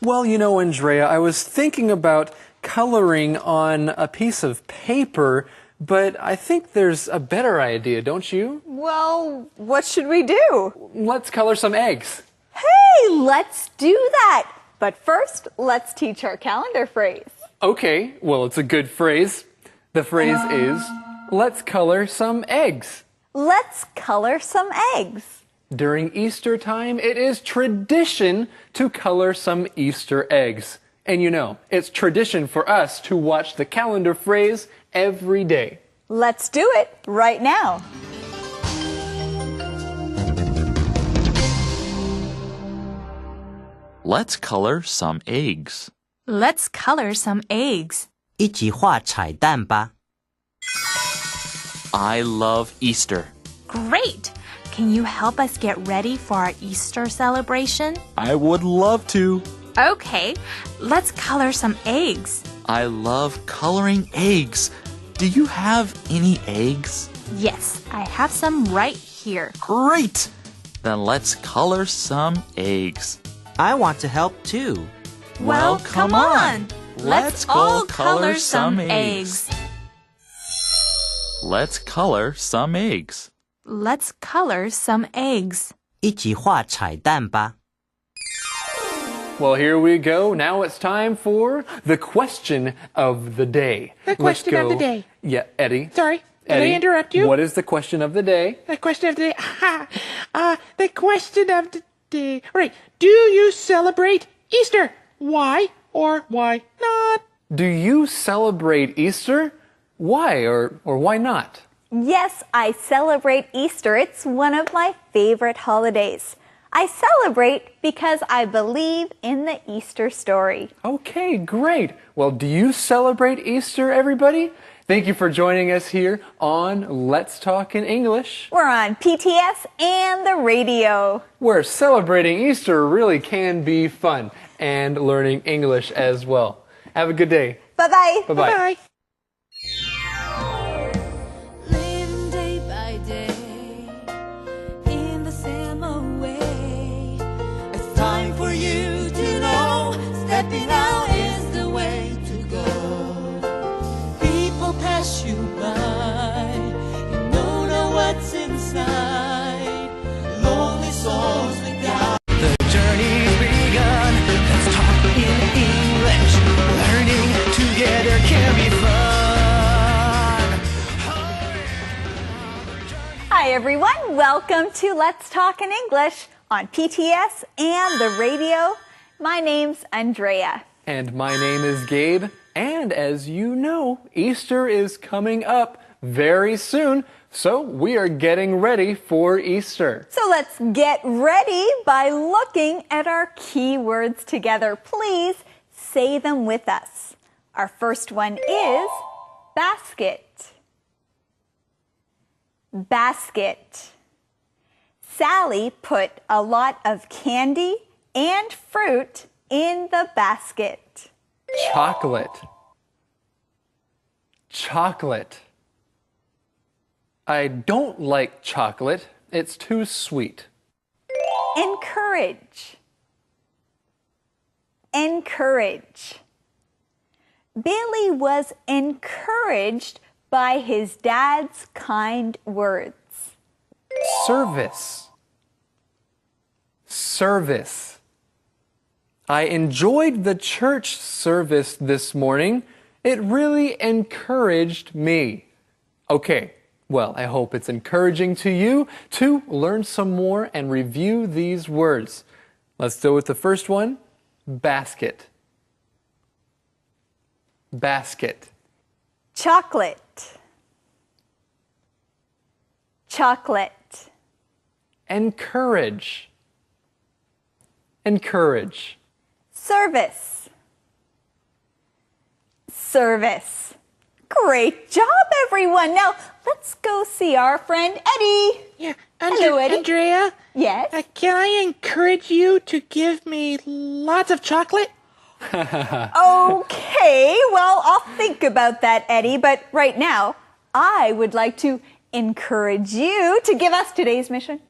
Well, you know, Andrea, I was thinking about coloring on a piece of paper, but I think there's a better idea, don't you? Well, what should we do? Let's color some eggs. Hey, let's do that. But first, let's teach our calendar phrase. Okay, well, it's a good phrase. The phrase is, let's color some eggs. Let's color some eggs. During Easter time, it is tradition to color some Easter eggs. And you know, it's tradition for us to watch the calendar phrase every day. Let's do it right now. Let's color some eggs. Let's color some eggs. 一起画彩蛋吧。 I love Easter. Great! Can you help us get ready for our Easter celebration? I would love to. Okay, let's color some eggs. I love coloring eggs. Do you have any eggs? Yes, I have some right here. Great! Then let's color some eggs. I want to help too. Well, come on. Let's all color some eggs. Let's color some eggs. Let's color some eggs. 一起画彩蛋吧。 Well, here we go. Now it's time for the question of the day. The question of the day. Yeah, Eddie. Sorry, did Eddie, I interrupt you? What is the question of the day? The question of the day. The question of the day. All right. Do you celebrate Easter? Why or why not? Do you celebrate Easter? Why or why not? Yes, I celebrate Easter. It's one of my favorite holidays. I celebrate because I believe in the Easter story. Okay, great. Well, do you celebrate Easter, everybody? Thank you for joining us here on Let's Talk in English. We're on PTS and the radio. Where celebrating Easter really can be fun and learning English as well. Have a good day. Bye-bye. Bye-bye. Bye. Living day by day in the same way. It's time for you to know stepping out is the way to go. People pass you by, you don't know what's inside. Lonely souls without. The journey's begun. Let's talk in English. Learning together can be fun. Hi, everyone. Welcome to Let's Talk in English on PTS and the radio. My name's Andrea. And my name is Gabe. And as you know, Easter is coming up very soon. So we are getting ready for Easter. So let's get ready by looking at our keywords together. Please say them with us. Our first one is basket. Basket. Sally put a lot of candy and fruit in the basket. Chocolate. Chocolate. I don't like chocolate. It's too sweet. Encourage. Encourage. Billy was encouraged by his dad's kind words. Service. Service. I enjoyed the church service this morning. It really encouraged me. Okay, well, I hope it's encouraging to you to learn some more and review these words. Let's go with the first one, basket. Basket. Chocolate. Chocolate. Encourage. Encourage. Service. Service. Great job, everyone. Now, let's go see our friend Eddie. Yeah, Hello, Eddie. Andrea? Yes? Can I encourage you to give me lots of chocolate? Okay, well, I'll think about that, Eddie. But right now, I would like to encourage you to give us today's mission.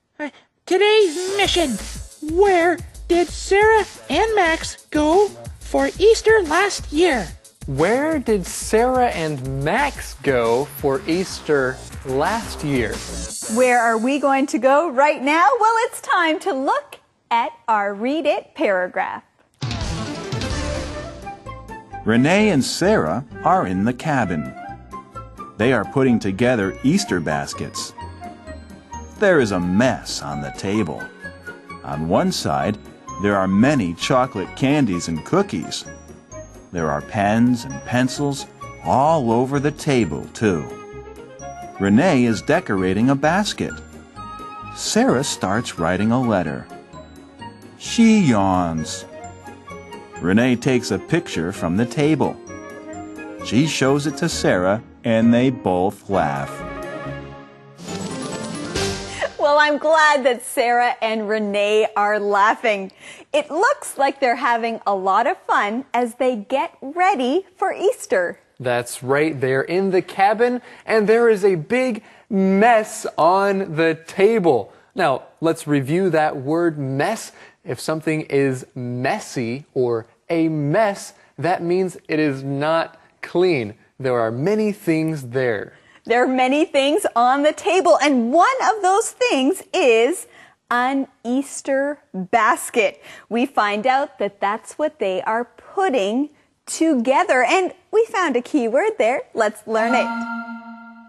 Today's mission. Where did Sarah and Max go for Easter last year? Where did Sarah and Max go for Easter last year? Where are we going to go right now? Well, it's time to look at our Read It paragraph. Renee and Sarah are in the cabin. They are putting together Easter baskets. There is a mess on the table. On one side, there are many chocolate candies and cookies. There are pens and pencils all over the table, too. Renee is decorating a basket. Sarah starts writing a letter. She yawns. Renee takes a picture from the table. She shows it to Sarah, and they both laugh. Well, I'm glad that Sarah and Renee are laughing. It looks like they're having a lot of fun as they get ready for Easter. That's right, they're in the cabin and there is a big mess on the table. Now, let's review that word mess. If something is messy or a mess, that means it is not clean. There are many things there. There are many things on the table, and one of those things is an Easter basket. We find out that that's what they are putting together, and we found a key word there. Let's learn it.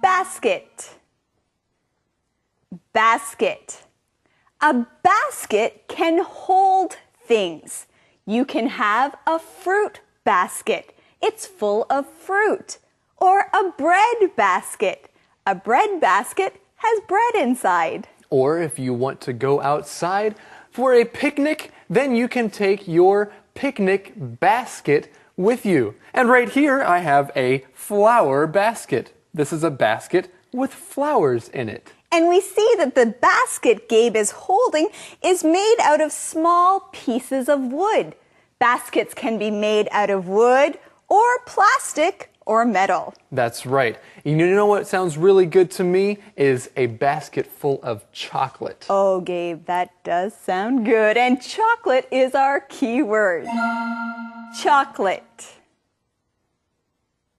Basket. Basket. A basket can hold things. You can have a fruit basket. It's full of fruit. Or a bread basket. A bread basket has bread inside. Or if you want to go outside for a picnic, then you can take your picnic basket with you. And right here I have a flower basket. This is a basket with flowers in it. And we see that the basket Gabe is holding is made out of small pieces of wood. Baskets can be made out of wood or plastic or metal. That's right. You know what sounds really good to me is a basket full of chocolate. Oh, Gabe, that does sound good. And chocolate is our key word. Chocolate.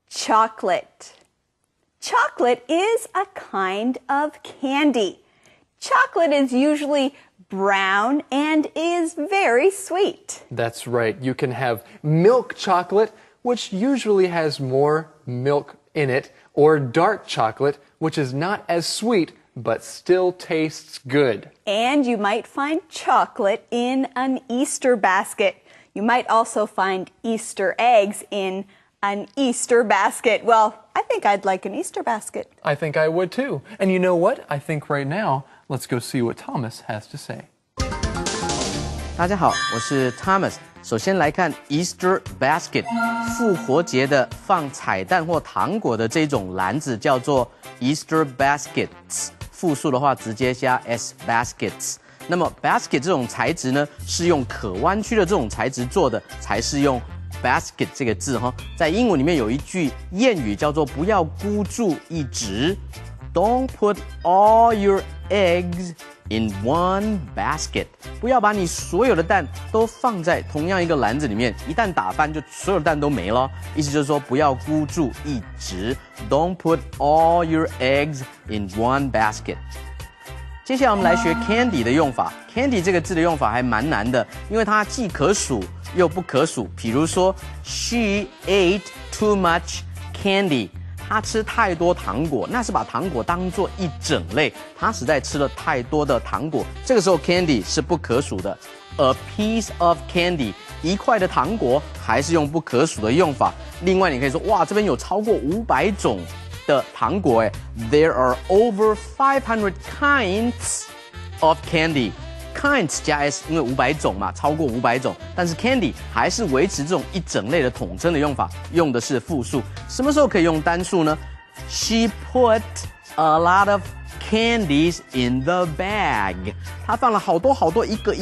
Chocolate. Chocolate is a kind of candy. Chocolate is usually brown and is very sweet. That's right. You can have milk chocolate, which usually has more milk in it, or dark chocolate, which is not as sweet but still tastes good. And you might find chocolate in an Easter basket. You might also find Easter eggs in an Easter basket. Well, I think I'd like an Easter basket. I think I would too. And you know what? I think right now, let's go see what Thomas has to say. 大家好，我是 Thomas。首先来看 Easter basket， 复活节的放彩蛋或糖果的这种篮子叫做 Easter baskets， 复数的话直接加 s baskets。那么 basket 这种材质呢，是用可弯曲的这种材质做的，才是用 basket 这个字哈。在英文里面有一句谚语叫做不要孤注一掷 ，Don't put all your eggs in one basket， 不要把你所有的蛋都放在同样一个篮子里面，一旦打翻就所有的蛋都没了。意思就是说不要孤注一掷 ，Don't put all your eggs in one basket。接下来我们来学 candy 的用法。candy 这个字的用法还蛮难的，因为它既可数又不可数。比如说 ，She ate too much candy。他吃太多糖果，那是把糖果当作一整类，他实在吃了太多的糖果。这个时候 candy 是不可数的。A piece of candy， 一块的糖果还是用不可数的用法。另外你可以说，哇，这边有超过500种的糖果哎 ，There are over 500 kinds of candy。kinds 加 s， 因为500种嘛，超过500种。但是 candy 还是维持这种一整类的统称的用法，用的是复数。什么时候可以用单数呢 ？She put a lot of candies in the bag。她放了好多一个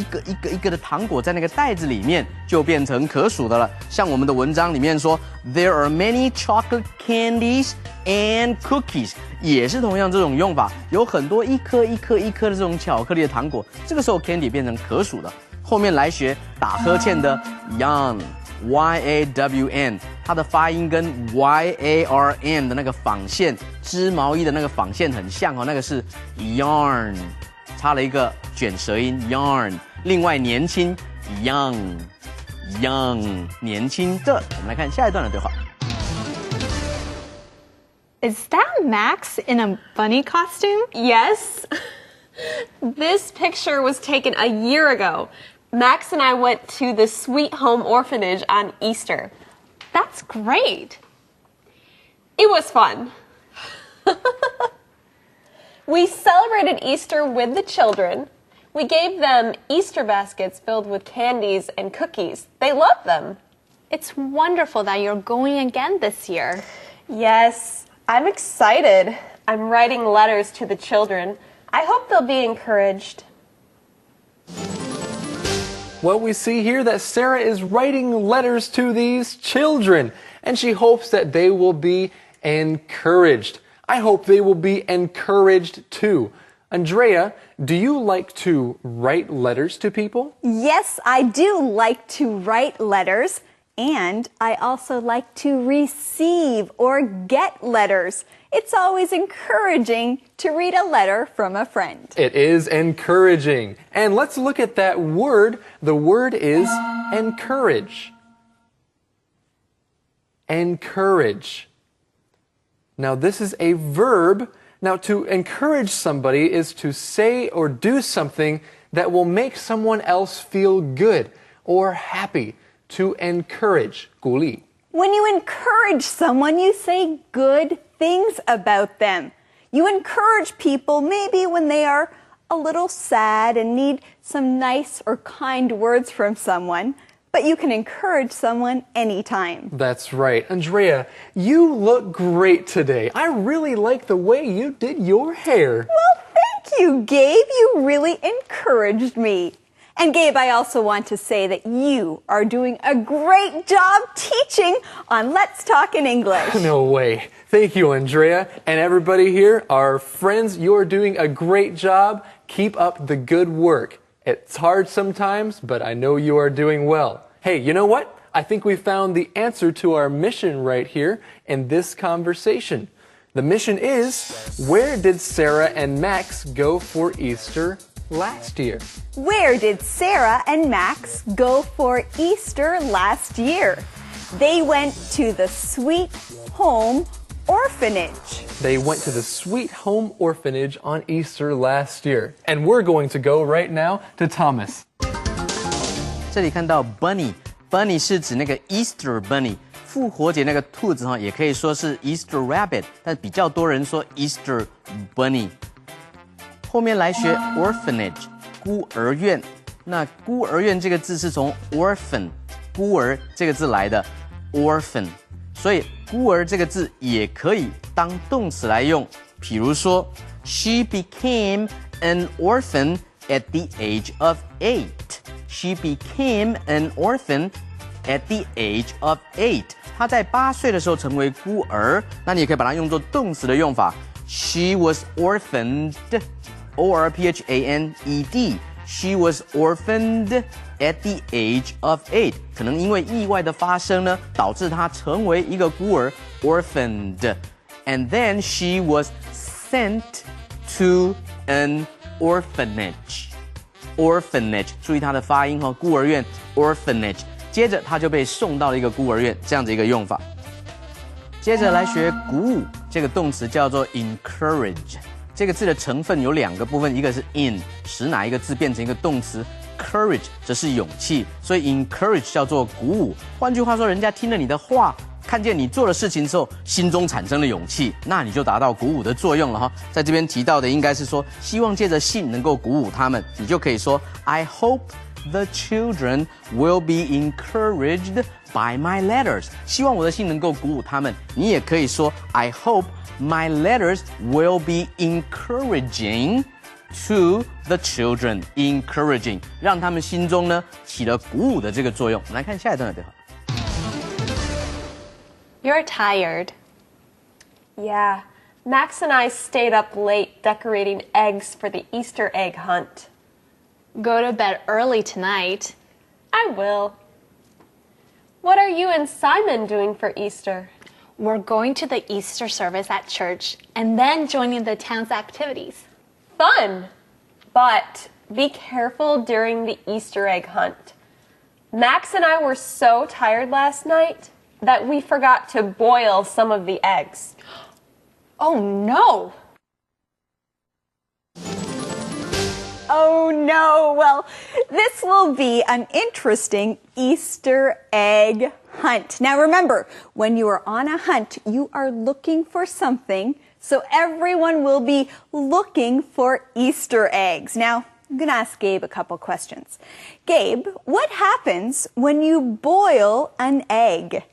的糖果在那个袋子里面，就变成可数的了。像我们的文章里面说 ，There are many chocolate candies and cookies。也是同样这种用法，有很多一颗的这种巧克力的糖果，这个时候 candy 变成可数的。后面来学打呵欠的 yawn，y-a-w-n， 它的发音跟 y-a-r-n 的那个纺线织毛衣的那个纺线很像哦，那个是 yarn， 差了一个卷舌音 yarn。另外年轻 young， 年轻的。我们来看下一段的对话。Is that Max in a bunny costume? Yes. This picture was taken a year ago. Max and I went to the Sweet Home Orphanage on Easter. That's great. It was fun. We celebrated Easter with the children. We gave them Easter baskets filled with candies and cookies. They loved them. It's wonderful that you're going again this year. Yes, I'm excited. I'm writing letters to the children. I hope they'll be encouraged. Well, we see here that Sarah is writing letters to these children, and she hopes that they will be encouraged. I hope they will be encouraged too. Andrea, do you like to write letters to people? Yes, I do like to write letters. And I also like to receive or get letters. It's always encouraging to read a letter from a friend. It is encouraging. And let's look at that word. The word is encourage. Encourage. Now this is a verb. Now to encourage somebody is to say or do something that will make someone else feel good or happy. To encourage, 鼓励. When you encourage someone, you say good things about them. You encourage people maybe when they are a little sad and need some nice or kind words from someone. But but you can encourage someone anytime. That's right. Andrea, you look great today. I really like the way you did your hair. Well, thank you, Gabe. You really encouraged me. And Gabe, I also want to say that you are doing a great job teaching on Let's Talk in English. No way. Thank you, Andrea. And everybody here, our friends, you're doing a great job. Keep up the good work. It's hard sometimes, but I know you are doing well. Hey, you know what? I think we found the answer to our mission right here in this conversation. The mission is, where did Sarah and Max go for Easter last year? Where did Sarah and Max go for Easter last year? They went to the Sweet Home Orphanage. They went to the Sweet Home Orphanage on Easter last year. And we're going to go right now to Thomas. 这里看到 bunny 是指那个 Easter bunny， 复活节那个兔子哈，也可以说是 Easter rabbit， 但比较多人说 Easter bunny。后面来学 orphanage 孤儿院，那孤儿院这个字是从 orphan 孤儿这个字来的 orphan， 所以孤儿这个字也可以当动词来用，比如说 She became an orphan at the age of 8. She became an orphan at the age of 8. 她在8岁的时候成为孤儿，那你也可以把它用作动词的用法。She was orphaned, O-R-P-H-A-N-E-D. She was orphaned at the age of 8. 可能因为意外的发生呢，导致她成为一个孤儿 orphaned. And then she was sent to an orphanage. Orphanage， 注意它的发音哈，孤儿院 orphanage。接着她就被送到了一个孤儿院，这样子一个用法。接着来学鼓舞，这个动词叫做 encourage。这个字的成分有2个部分，一个是 in， 使哪一个字变成一个动词 ，courage 则是勇气，所以 encourage 叫做鼓舞。换句话说，人家听了你的话，看见你做的事情之后，心中产生了勇气，那你就达到鼓舞的作用了哈。在这边提到的应该是说，希望借着信能够鼓舞他们，你就可以说 I hope the children will be encouraged by my letters. 希望我的信能够鼓舞他们。你也可以说 I hope my letters will be encouraging to the children. Encouraging 让他们心中呢起了鼓舞的这个作用。我们来看下一段的对话。You're tired. Yeah, Max and I stayed up late decorating eggs for the Easter egg hunt. Go to bed early tonight. I will. What are you and Simon doing for Easter? We're going to the Easter service at church and then joining the town's activities. Fun! But be careful during the Easter egg hunt. Max and I were so tired last night that we forgot to boil some of the eggs. Oh no! Oh no, well, this will be an interesting Easter egg hunt. Now remember, when you are on a hunt, you are looking for something, so everyone will be looking for Easter eggs. Now, I'm going to ask Gabe a couple questions. Gabe, what happens when you boil an egg?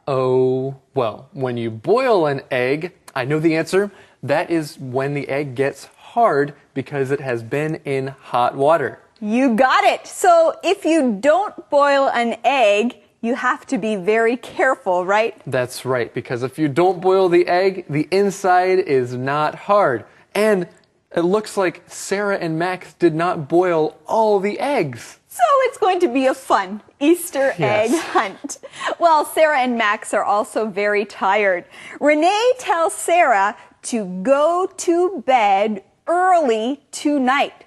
Well, when you boil an egg, I know the answer. That is when the egg gets hard because it has been in hot water. You got it. So if you don't boil an egg, you have to be very careful, right? That's right, because if you don't boil the egg, the inside is not hard. And it looks like Sarah and Max did not boil all the eggs. So it's going to be a fun Easter egg hunt. Well, Sarah and Max are also very tired. Renee tells Sarah to go to bed early tonight.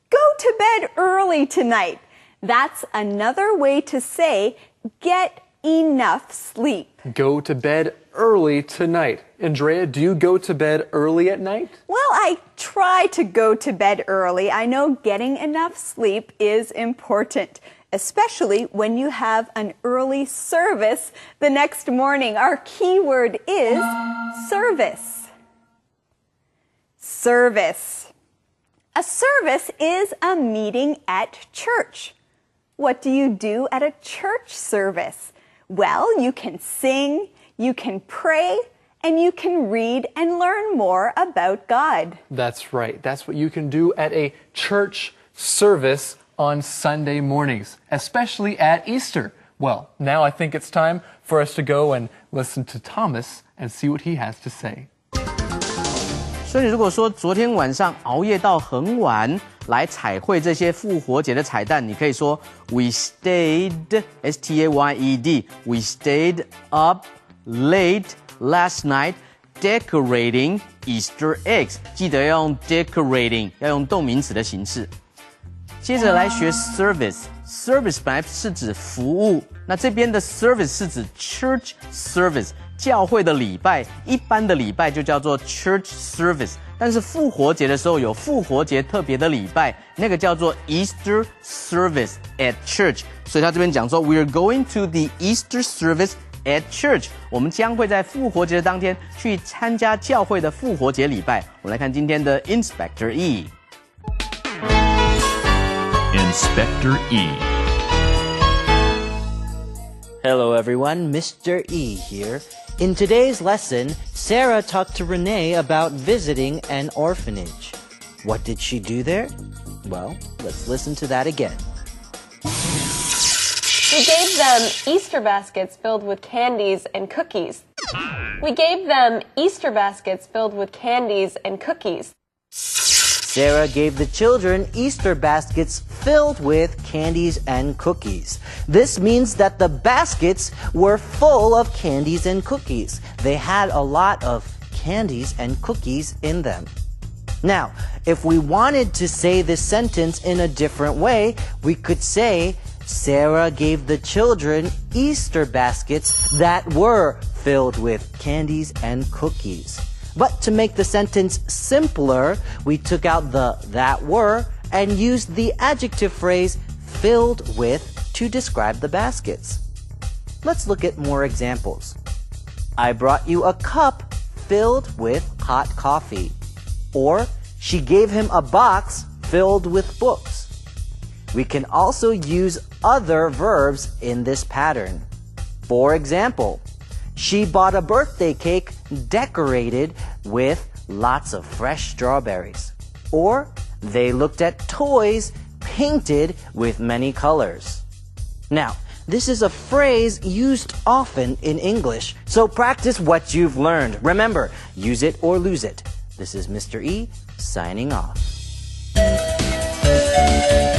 Go to bed early tonight. That's another way to say get enough sleep. Go to bed early tonight. Andrea, do you go to bed early at night? Well, I try to go to bed early. I know getting enough sleep is important, especially when you have an early service the next morning. Our key word is service. Service. A service is a meeting at church. What do you do at a church service? Well, you can sing, you can pray, and you can read and learn more about God. That's right. That's what you can do at a church service on Sunday mornings, especially at Easter. Well, now I think it's time for us to go and listen to Thomas and see what he has to say. 所以你如果说昨天晚上熬夜到很晚来彩绘这些复活节的彩蛋，你可以说 We stayed S-T-A-Y-E-D We stayed up late last night decorating Easter eggs. 记得要用 decorating， 要用动名词的形式。接着来学 service。Service 本来是指服务，那这边的 service 是指 church service， 教会的礼拜，一般的礼拜就叫做 church service。但是复活节的时候有复活节特别的礼拜，那个叫做 Easter service at church。所以他这边讲说 We are going to the Easter service at church。我们将会在复活节的当天去参加教会的复活节礼拜。我们来看今天的 Inspector Inspector E. Hello everyone, Mr. E here. In today's lesson, Sarah talked to Renee about visiting an orphanage. What did she do there? Well, let's listen to that again. We gave them Easter baskets filled with candies and cookies. We gave them Easter baskets filled with candies and cookies. Sarah gave the children Easter baskets filled with candies and cookies. This means that the baskets were full of candies and cookies. They had a lot of candies and cookies in them. Now, if we wanted to say this sentence in a different way, we could say, Sarah gave the children Easter baskets that were filled with candies and cookies. But to make the sentence simpler, we took out the that were and used the adjective phrase filled with to describe the baskets. Let's look at more examples. I brought you a cup filled with hot coffee. Or, she gave him a box filled with books. We can also use other verbs in this pattern. For example, she bought a birthday cake decorated with lots of fresh strawberries. Or, they looked at toys painted with many colors. Now, this is a phrase used often in English, so practice what you've learned. Remember, use it or lose it. This is Mr. E signing off.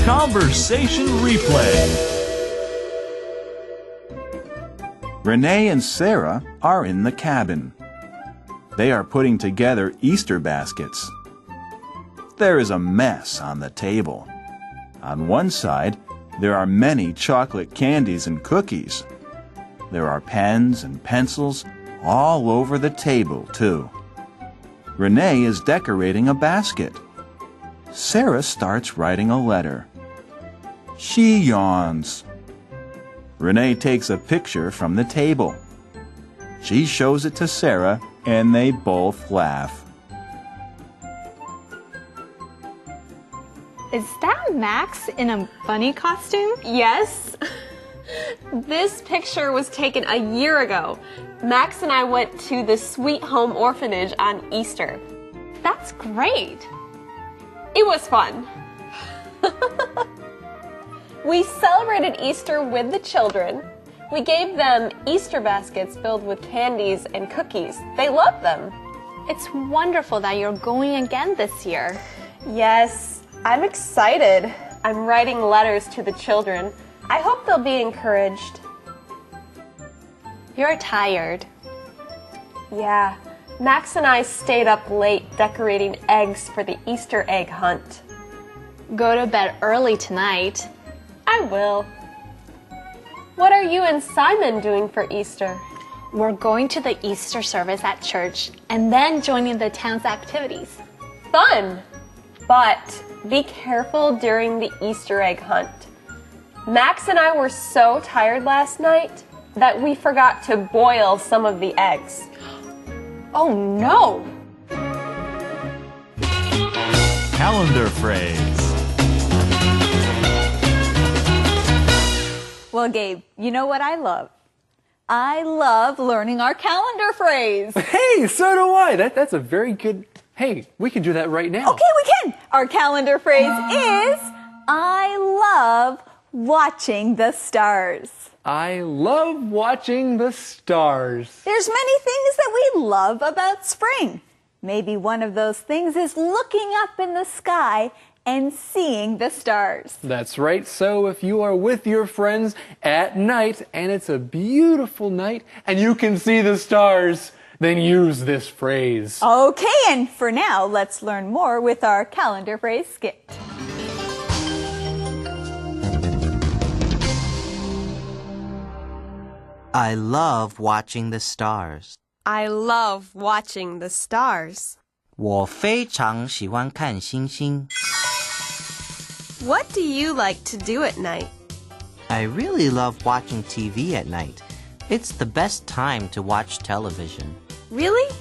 Conversation replay. Renee and Sarah are in the cabin. They are putting together Easter baskets. There is a mess on the table. On one side, there are many chocolate candies and cookies. There are pens and pencils all over the table, too. Renee is decorating a basket. Sarah starts writing a letter. She yawns. Renee takes a picture from the table. She shows it to Sarah, and they both laugh. Is that Max in a bunny costume? Yes. This picture was taken a year ago. Max and I went to the Sweet Home Orphanage on Easter. That's great. It was fun. We celebrated Easter with the children. We gave them Easter baskets filled with candies and cookies. They loved them. It's wonderful that you're going again this year. Yes, I'm excited. I'm writing letters to the children. I hope they'll be encouraged. You're tired. Yeah, Max and I stayed up late decorating eggs for the Easter egg hunt. Go to bed early tonight. I will. What are you and Simon doing for Easter? We're going to the Easter service at church and then joining the town's activities. Fun! But be careful during the Easter egg hunt. Max and I were so tired last night that we forgot to boil some of the eggs. Oh no! Calendar phrase. Well, Gabe, you know what I love? I love learning our calendar phrase. Hey, so do I. That's a very good... Hey, we can do that right now. Okay, we can. Our calendar phrase is, I love watching the stars. I love watching the stars. There's many things that we love about spring. Maybe one of those things is looking up in the sky and seeing the stars. That's right. So if you are with your friends at night and it's a beautiful night and you can see the stars, then use this phrase. Okay, and for now, let's learn more with our calendar phrase skit. I love watching the stars. I love watching the stars. 我非常喜欢看星星。 What do you like to do at night? I really love watching TV at night. It's the best time to watch television. Really?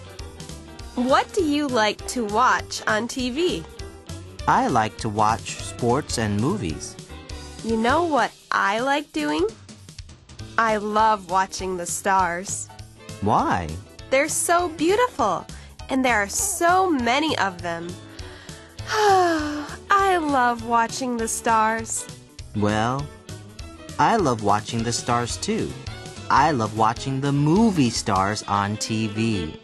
What do you like to watch on TV? I like to watch sports and movies. You know what I like doing? I love watching the stars. Why? They're so beautiful, and there are so many of them. I love watching the stars. Well, I love watching the stars too. I love watching the movie stars on TV.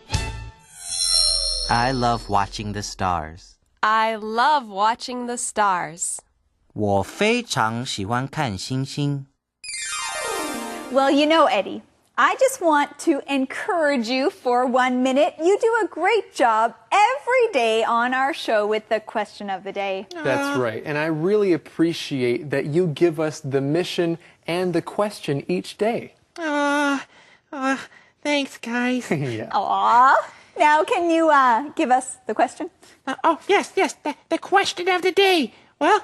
I love watching the stars. I love watching the stars. 我非常喜欢看星星。 Well, you know, Eddie, I just want to encourage you for 1 minute. You do a great job every day on our show with the question of the day. That's right. And I really appreciate that you give us the mission and the question each day. Thanks, guys. Yeah. Aw. Now, can you give us the question? Yes. The question of the day. Well,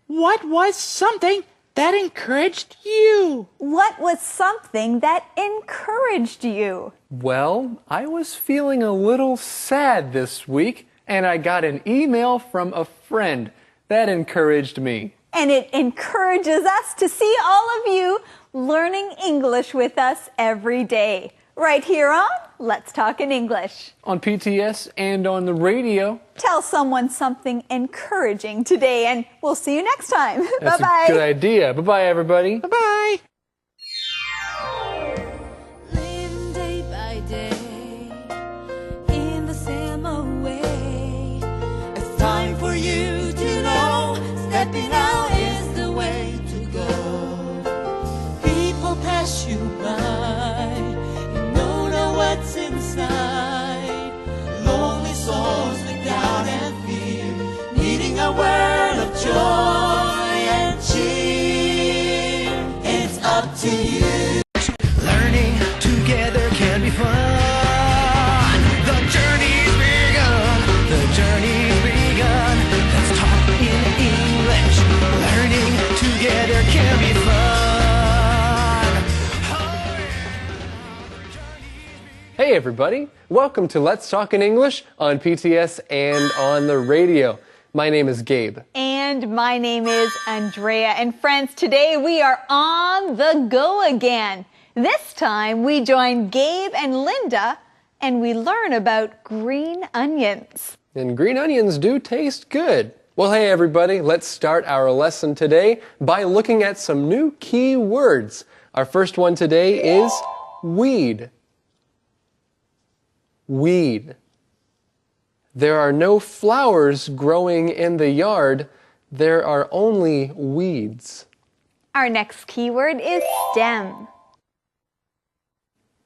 what was something that encouraged you? What was something that encouraged you? Well, I was feeling a little sad this week, and I got an email from a friend that encouraged me. And it encourages us to see all of you learning English with us every day. Right here on Let's Talk in English. On PTS and on the radio. Tell someone something encouraging today, and we'll see you next time. That's Bye-bye. a good idea. Bye-bye, everybody. Bye-bye. Living day by day in the same way. It's time for you to know stepping out is the way to go. People pass you by, you don't know what's inside. Lonely souls look down and fear, needing a word of joy and cheer. It's up to you. Learning together can be fun. The journey's begun. The journey's begun. Let's talk in English. Learning together can be fun. Hey, everybody. Welcome to Let's Talk in English on PTS and on the radio. My name is Gabe. And my name is Andrea. And friends, today we are on the go again. This time we join Gabe and Linda and we learn about green onions. And green onions do taste good. Well, hey, everybody. Let's start our lesson today by looking at some new key words. Our first one today is weed. Weed. There are no flowers growing in the yard. There are only weeds. Our next keyword is stem.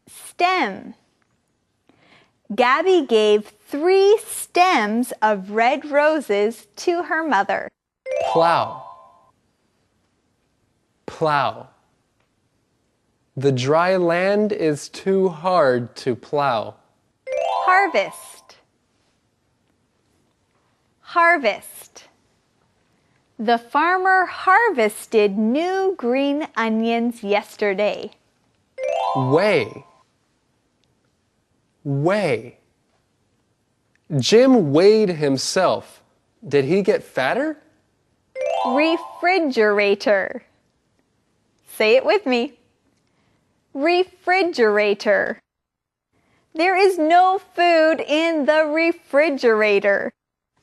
Stem. Gabby gave 3 stems of red roses to her mother. Plow. Plow. The dry land is too hard to plow. Harvest. Harvest. The farmer harvested new green onions yesterday. Weigh. Weigh. Jim weighed himself. Did he get fatter? Refrigerator. Say it with me. Refrigerator. There is no food in the refrigerator.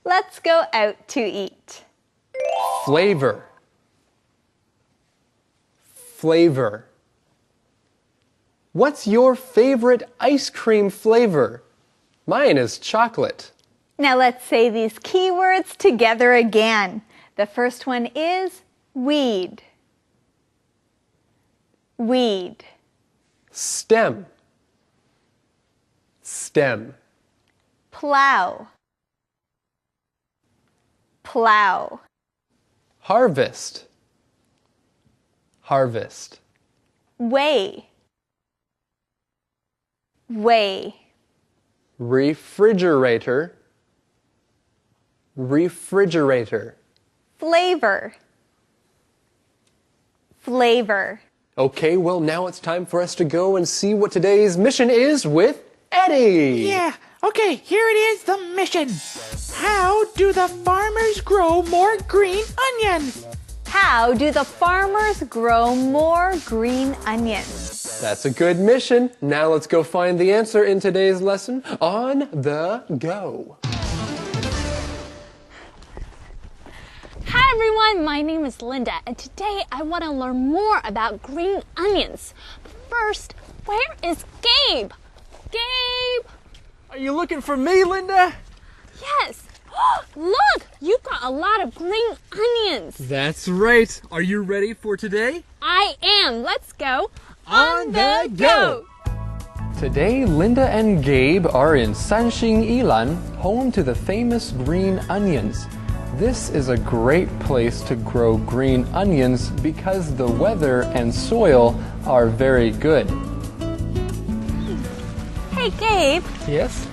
Let's go out to eat. Flavor. Flavor. What's your favorite ice cream flavor? Mine is chocolate. Now let's say these keywords together again. The first one is weed. Weed. Stem. Stem. Plow. Plow. Harvest. Harvest. Weigh. Weigh. Refrigerator. Refrigerator. Flavor. Flavor. Okay, well, now it's time for us to go and see what today's mission is with Eddie. Yeah, okay, here it is, the mission. How do the farmers grow more green onions? How do the farmers grow more green onions? That's a good mission. Now let's go find the answer in today's lesson on the go. Hi everyone, my name is Linda, and today I want to learn more about green onions. But first, where is Gabe? Gabe! Are you looking for me, Linda? Yes! Look! You've got a lot of green onions! That's right. Are you ready for today? I am! Let's go! On the go! Today, Linda and Gabe are in Sanxing, Yilan, home to the famous green onions. This is a great place to grow green onions because the weather and soil are very good. Hey Gabe, Yes?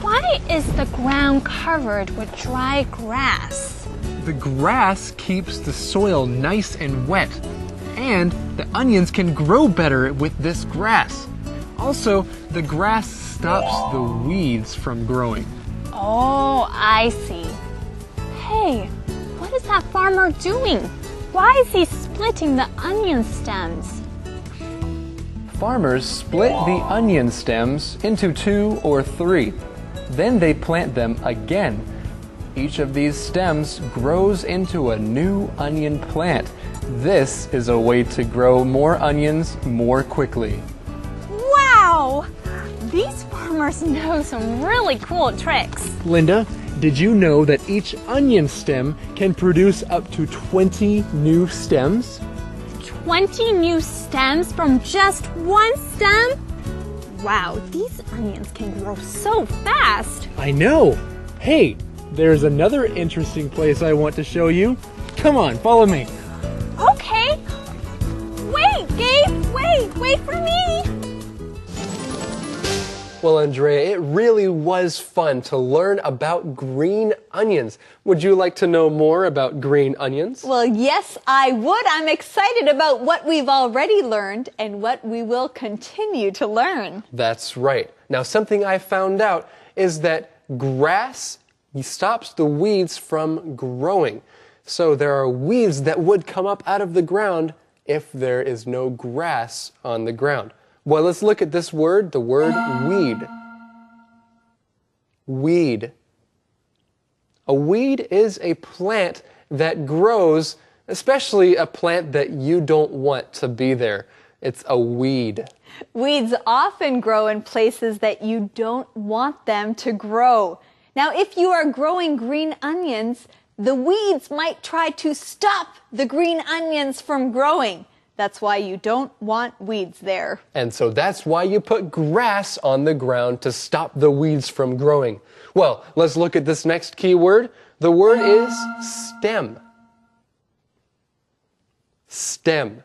why is the ground covered with dry grass? The grass keeps the soil nice and wet, and the onions can grow better with this grass. Also, the grass stops the weeds from growing. Oh, I see. Hey, what is that farmer doing? Why is he splitting the onion stems? Farmers split the onion stems into 2 or 3. Then they plant them again. Each of these stems grows into a new onion plant. This is a way to grow more onions more quickly. Wow! These farmers know some really cool tricks. Linda, did you know that each onion stem can produce up to 20 new stems? 20 new stems from just one stem? Wow, these onions can grow so fast. I know. Hey, there's another interesting place I want to show you. Come on, follow me. Okay. Wait, Gabe, wait for me. Well, Andrea, it really was fun to learn about green onions. Would you like to know more about green onions? Well, yes, I would. I'm excited about what we've already learned and what we will continue to learn. That's right. Now, something I found out is that grass stops the weeds from growing. So there are weeds that would come up out of the ground if there is no grass on the ground. Well, let's look at this word, the word weed. Weed. A weed is a plant that grows, especially a plant that you don't want to be there. It's a weed. Weeds often grow in places that you don't want them to grow. Now, if you are growing green onions, the weeds might try to stop the green onions from growing. That's why you don't want weeds there. And so that's why you put grass on the ground to stop the weeds from growing. Well, let's look at this next key word. The word is stem. Stem.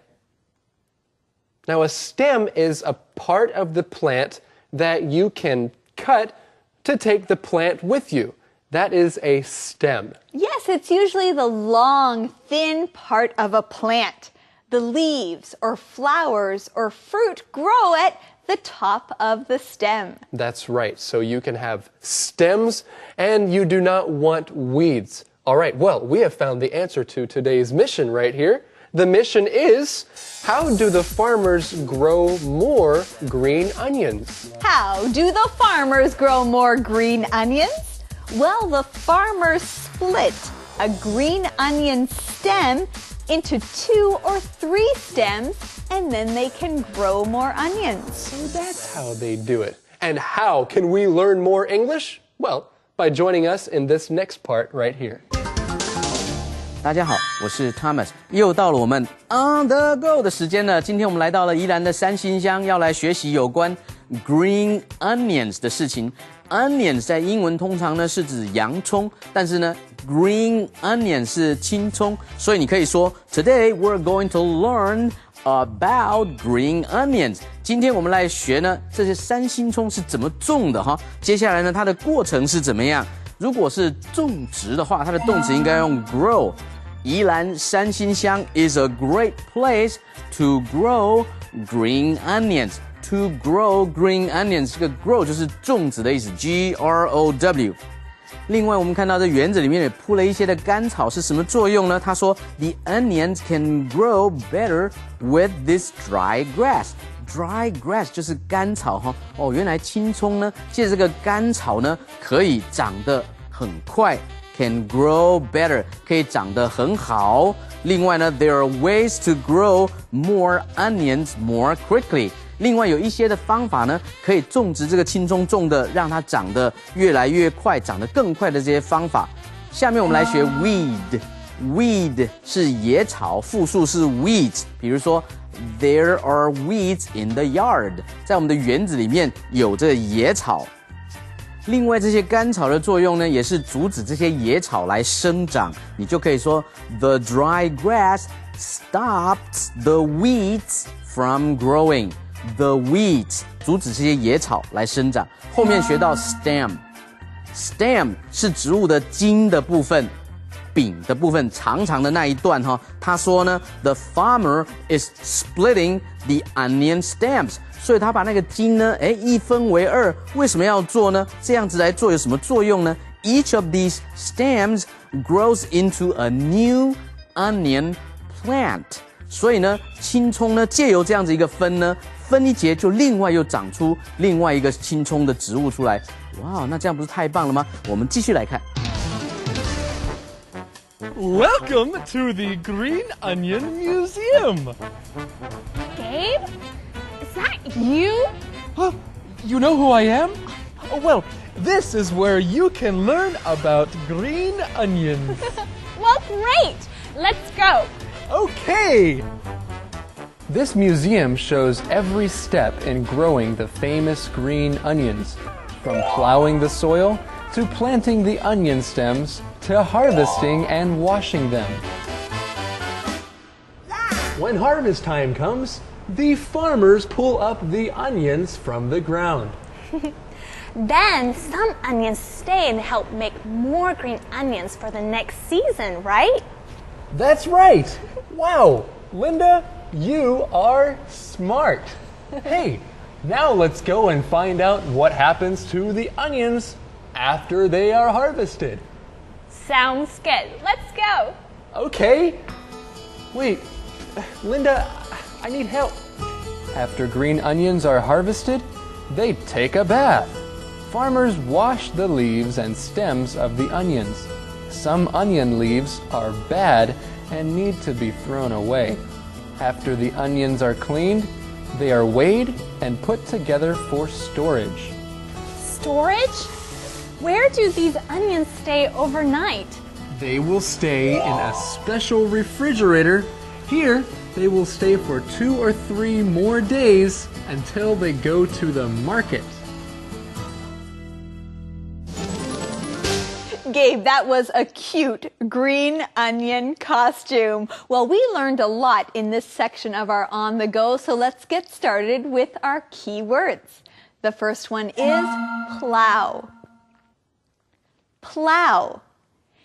Now, a stem is a part of the plant that you can cut to take the plant with you. That is a stem. Yes, it's usually the long, thin part of a plant. The leaves or flowers or fruit grow at the top of the stem. That's right. So you can have stems and you do not want weeds. All right, well, we have found the answer to today's mission right here. The mission is, how do the farmers grow more green onions? How do the farmers grow more green onions? Well, the farmers split a green onion stem into 2 or 3 stems, and then they can grow more onions. So that's how they do it. And how can we learn more English? Well, by joining us in this next part right here. 大家好，我是 Thomas， 又到了我们 On the Go 的时间了。今天我们来到了宜兰的三星乡，要来学习有关 green onions 的事情。Onions 在英文通常呢是指洋葱，但是呢 green onion 是青葱，所以你可以说 Today we're going to learn about green onions。今天我们来学呢这些三星葱是怎么种的哈。接下来呢它的过程是怎么样？如果是种植的话，它的动词应该用 grow。宜兰三星乡 is a great place to grow green onions. To grow green onions， 这个 grow 就是种植的意思 ，G-R-O-W。另外，我们看到这园子里面也铺了一些的干草，是什么作用呢？他说 ，The onions can grow better with this dry grass。Dry grass 就是干草哈。哦，原来青葱呢，借着这个干草呢，可以长得很快。Can grow better， 可以长得很好。另外呢 ，there are ways to grow more onions more quickly。另外有一些的方法呢，可以种植这个青葱，种的让它长得越来越快，长得更快的这些方法。下面我们来学 weed。Weed 是野草，复数是 weeds。比如说 ，There are weeds in the yard， 在我们的园子里面有这野草。另外，这些干草的作用呢，也是阻止这些野草来生长。你就可以说 ，The dry grass stops the weeds from growing。The weeds 阻止这些野草来生长。后面学到 stem 是植物的茎的部分。柄的部分，长长的那一段哈，他说呢 ，The farmer is splitting the onion stems， 所以他把那个茎呢，一分为二，为什么要做呢？这样子来做有什么作用呢 ？Each of these stems grows into a new onion plant， 所以呢，青葱呢，借由这样子一个分呢，分一节就另外又长出另外一个青葱的植物出来。哇，那这样不是太棒了吗？我们继续来看。Welcome to the Green Onion Museum. Gabe? Is that you? You know who I am? Oh, well, this is where you can learn about green onions. Well, great. Let's go. Okay. This museum shows every step in growing the famous green onions, from plowing the soil to planting the onion stems to harvesting and washing them. When harvest time comes, the farmers pull up the onions from the ground. Then some onions stay and help make more green onions for the next season, right? That's right. Wow, Linda, you are smart. Hey, now let's go and find out what happens to the onions after they are harvested. Sounds good. Let's go. Okay. Wait, Linda, I need help. After green onions are harvested, they take a bath. Farmers wash the leaves and stems of the onions. Some onion leaves are bad and need to be thrown away. After the onions are cleaned, they are weighed and put together for storage. Storage? Where do these onions stay overnight? They will stay in a special refrigerator. Here, they will stay for 2 or 3 more days until they go to the market. Gabe, that was a cute green onion costume. Well, we learned a lot in this section of our On the Go, so let's get started with our key words. The first one is plow. Plow.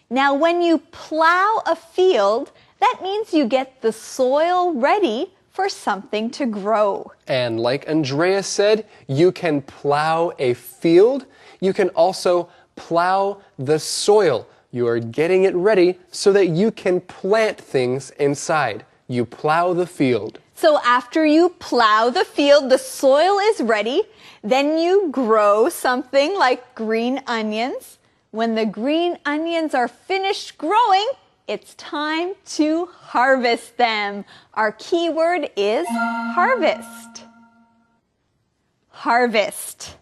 Now, when you plow a field, that means you get the soil ready for something to grow. And like Andrea said, you can plow a field. You can also plow the soil. You are getting it ready so that you can plant things inside. You plow the field. So after you plow the field, the soil is ready. Then you grow something like green onions. When the green onions are finished growing, it's time to harvest them. Our key word is harvest. Harvest.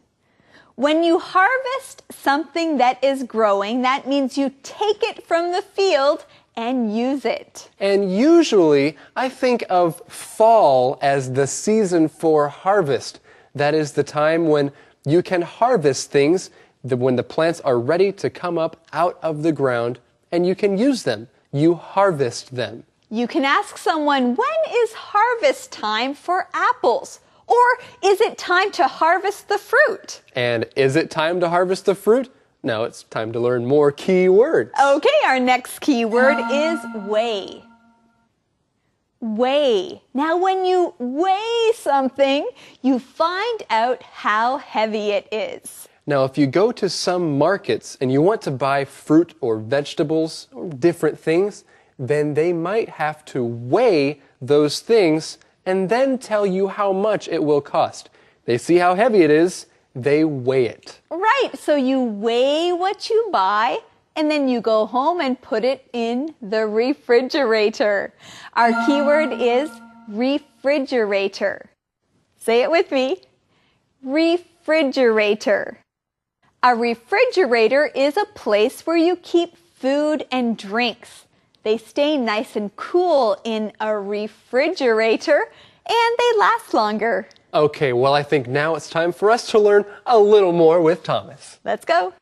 When you harvest something that is growing, that means you take it from the field and use it. And usually, I think of fall as the season for harvest. That is the time when you can harvest things, when the plants are ready to come up out of the ground, and you can use them. You harvest them. You can ask someone, when is harvest time for apples? Or is it time to harvest the fruit? And is it time to harvest the fruit? Now it's time to learn more key words. Okay, our next key word is weigh. Weigh. Now when you weigh something, you find out how heavy it is. Now if you go to some markets and you want to buy fruit or vegetables or different things, then they might have to weigh those things and then tell you how much it will cost. They see how heavy it is, they weigh it. Right, so you weigh what you buy, and then you go home and put it in the refrigerator. Our keyword is refrigerator. Say it with me. Refrigerator. A refrigerator is a place where you keep food and drinks. They stay nice and cool in a refrigerator, and they last longer. Okay, well, I think now it's time for us to learn a little more with Thomas. Let's go.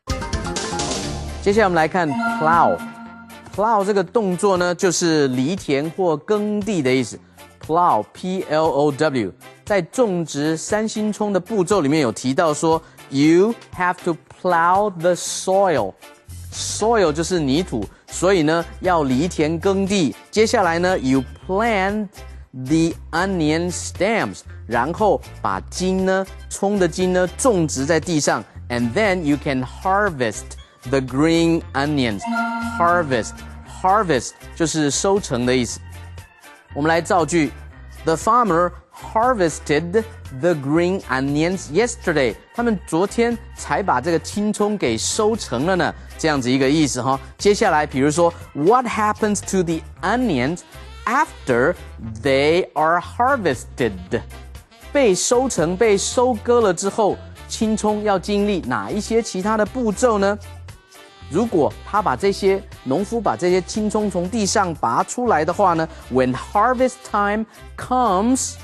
接下来我们来看 plow。plow 这个动作呢，就是犁田或耕地的意思。plow P-L-O-W 在种植三星葱的步骤里面有提到说 ，you have to plow the soil。soil 就是泥土，所以呢要犁田耕地。接下来呢 ，you plant the onion stems， 然后把茎呢，葱的茎呢种植在地上 ，and then you can harvest the green onions. Harvest 就是收成的意思。我们来造句 ：The farmer harvested the green onions yesterday. 他们昨天才把这个青葱给收成了呢，这样子一个意思哈。接下来，比如说 ，What happens to the onions after they are harvested？ 被收成、被收割了之后，青葱要经历哪一些其他的步骤呢？如果农夫把这些青葱从地上拔出来的话呢 ，When harvest time comes,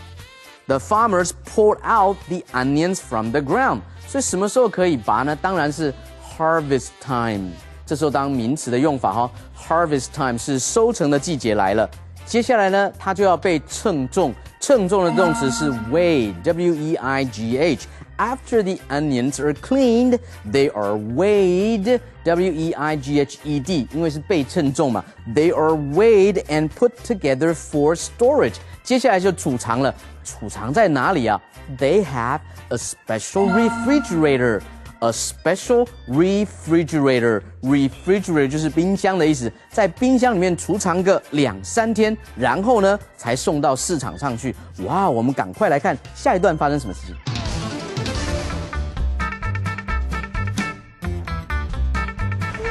the farmers pull out the onions from the ground. 所以什么时候可以拔呢？当然是 harvest time。这时候当名词的用法哈 ，harvest time 是收成的季节来了。接下来呢，它就要被称重。称重的动词是 weigh, W-E-I-G-H. After the onions are cleaned, they are weighed, W-E-I-G-H-E-D. 因为是被称重嘛 ，they are weighed and put together for storage. 接下来就储藏了，储藏在哪里啊 ？They have a special refrigerator. A special refrigerator. Refrigerator 就是冰箱的意思，在冰箱里面储藏个2-3天，然后呢才送到市场上去。哇，我们赶快来看下一段发生什么事情。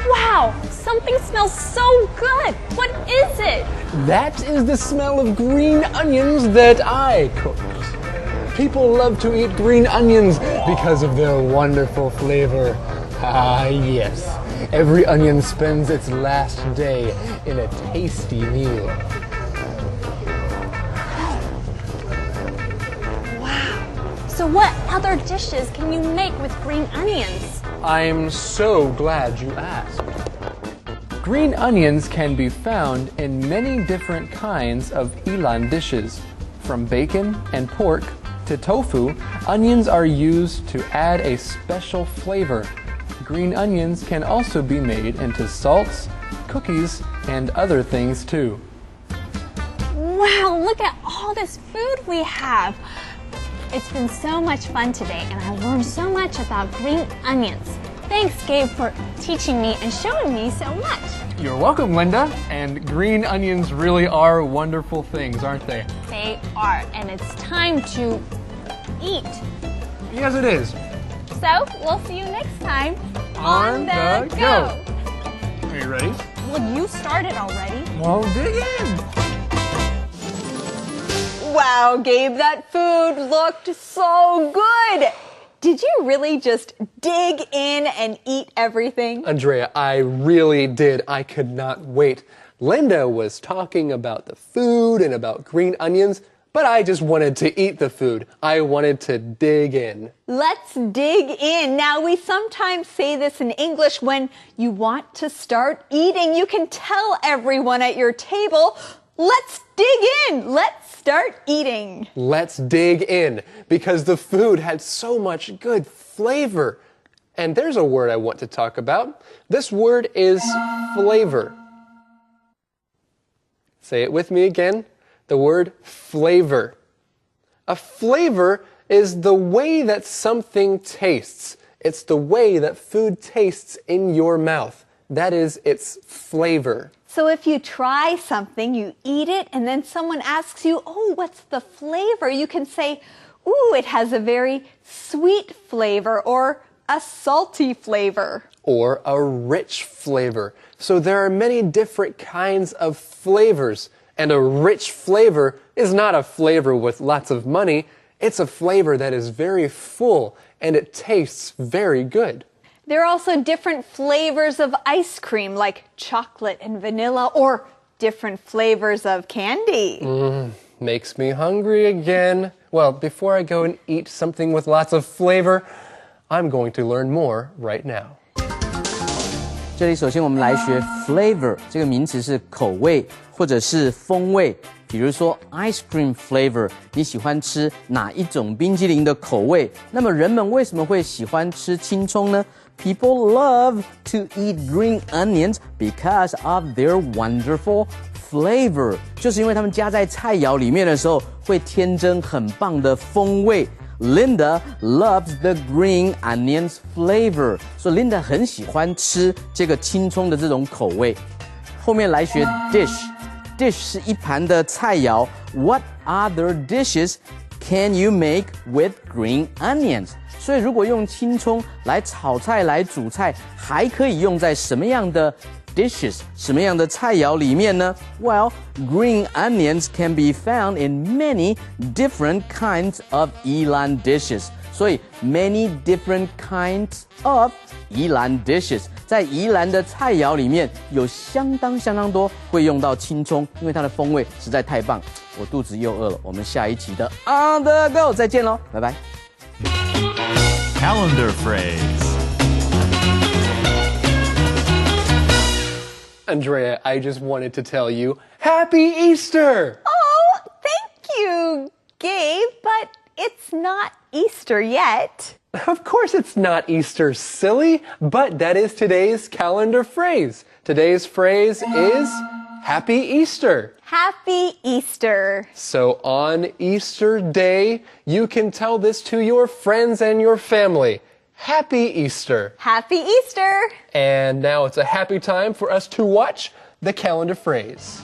Wow, something smells so good. What is it? That is the smell of green onions that I cooked. People love to eat green onions because of their wonderful flavor. Ah, yes. Every onion spends its last day in a tasty meal. So what other dishes can you make with green onions? I'm so glad you asked. Green onions can be found in many different kinds of Ilan dishes. From bacon and pork to tofu, onions are used to add a special flavor. Green onions can also be made into salts, cookies, and other things too. Wow, look at all this food we have. It's been so much fun today, and I learned so much about green onions. Thanks, Gabe, for teaching me and showing me so much. You're welcome, Linda. And green onions really are wonderful things, aren't they? They are, and it's time to eat. Yes, it is. So, we'll see you next time On the go. Are you ready? Well, you started already. Well, dig in. Wow, Gabe, that food looked so good. Did you really just dig in and eat everything? Andrea, I really did. I could not wait. Linda was talking about the food and about green onions, but I just wanted to eat the food. I wanted to dig in. Let's dig in. Now, we sometimes say this in English when you want to start eating. You can tell everyone at your table, let's dig in. Let's start eating. Let's dig in because the food had so much good flavor. And there's a word I want to talk about. This word is flavor. Say it with me again. The word flavor. A flavor is the way that something tastes. It's the way that food tastes in your mouth. That is its flavor. So if you try something, you eat it, and then someone asks you, oh, what's the flavor? You can say, ooh, it has a very sweet flavor or a salty flavor. Or a rich flavor. So there are many different kinds of flavors. And a rich flavor is not a flavor with lots of money. It's a flavor that is very full and it tastes very good. There are also different flavors of ice cream, like chocolate and vanilla, or different flavors of candy. Makes me hungry again. Well, before I go and eat something with lots of flavor, I'm going to learn more right now. 这里首先我们来学 flavor 这个名词是口味或者是风味。比如说 ice cream flavor， 你喜欢吃哪一种冰淇淋的口味？那么人们为什么会喜欢吃青葱呢？ People love to eat green onions because of their wonderful flavor， 就是因为他们加在菜肴里面的时候会添增很棒的风味。Linda loves the green onions flavor， 所以 Linda 很喜欢吃这个青葱的这种口味。后面来学 dish 是一盘的菜肴。What other dishes can you make with green onions？ 所以如果用青葱来炒菜来煮菜，还可以用在什么样的 dishes 什么样的菜肴里面呢？ Well, green onions can be found in many different kinds of Yilan dishes. 所以 many different kinds of Yilan dishes 在宜兰的菜肴里面有相当多会用到青葱，因为它的风味实在太棒。我肚子又饿了，我们下一期的 On the Go 再见喽，拜拜。Calendar phrase. Andrea, I just wanted to tell you, Happy Easter! Oh, thank you, Gabe, but it's not Easter yet. Of course it's not Easter, silly, but that is today's calendar phrase. Today's phrase is Happy Easter. Happy Easter. So on Easter Day, you can tell this to your friends and your family. Happy Easter. Happy Easter. And now it's a happy time for us to watch the calendar phrase.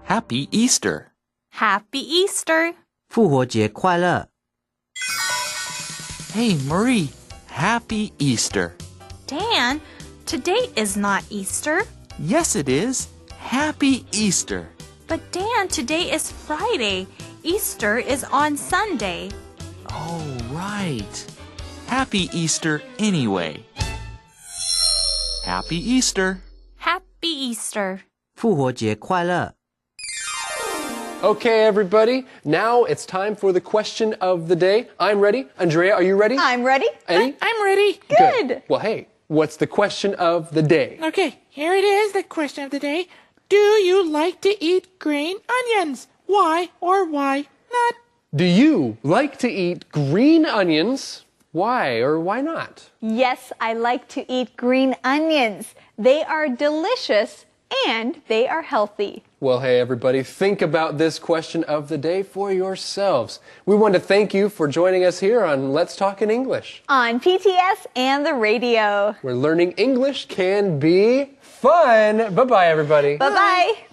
Happy Easter. Happy Easter. 复活节快乐。 Hey, Marie. Happy Easter. Dan, today is not Easter. Yes, it is. Happy Easter. But Dan, today is Friday. Easter is on Sunday. Oh, right. Happy Easter anyway. Happy Easter. Happy Easter. 复活节快乐。 Okay, everybody. Now it's time for the question of the day. I'm ready. Andrea, are you ready? I'm ready. Eddie? I'm ready. Good. Well, hey, what's the question of the day? Okay, here it is, the question of the day. Do you like to eat green onions? Why or why not? Do you like to eat green onions? Why or why not? Yes, I like to eat green onions. They are delicious and they are healthy. Well, hey, everybody, think about this question of the day for yourselves. We want to thank you for joining us here on Let's Talk in English. On PTS and the radio. Where learning English can be fun. Bye-bye, everybody. Bye-bye.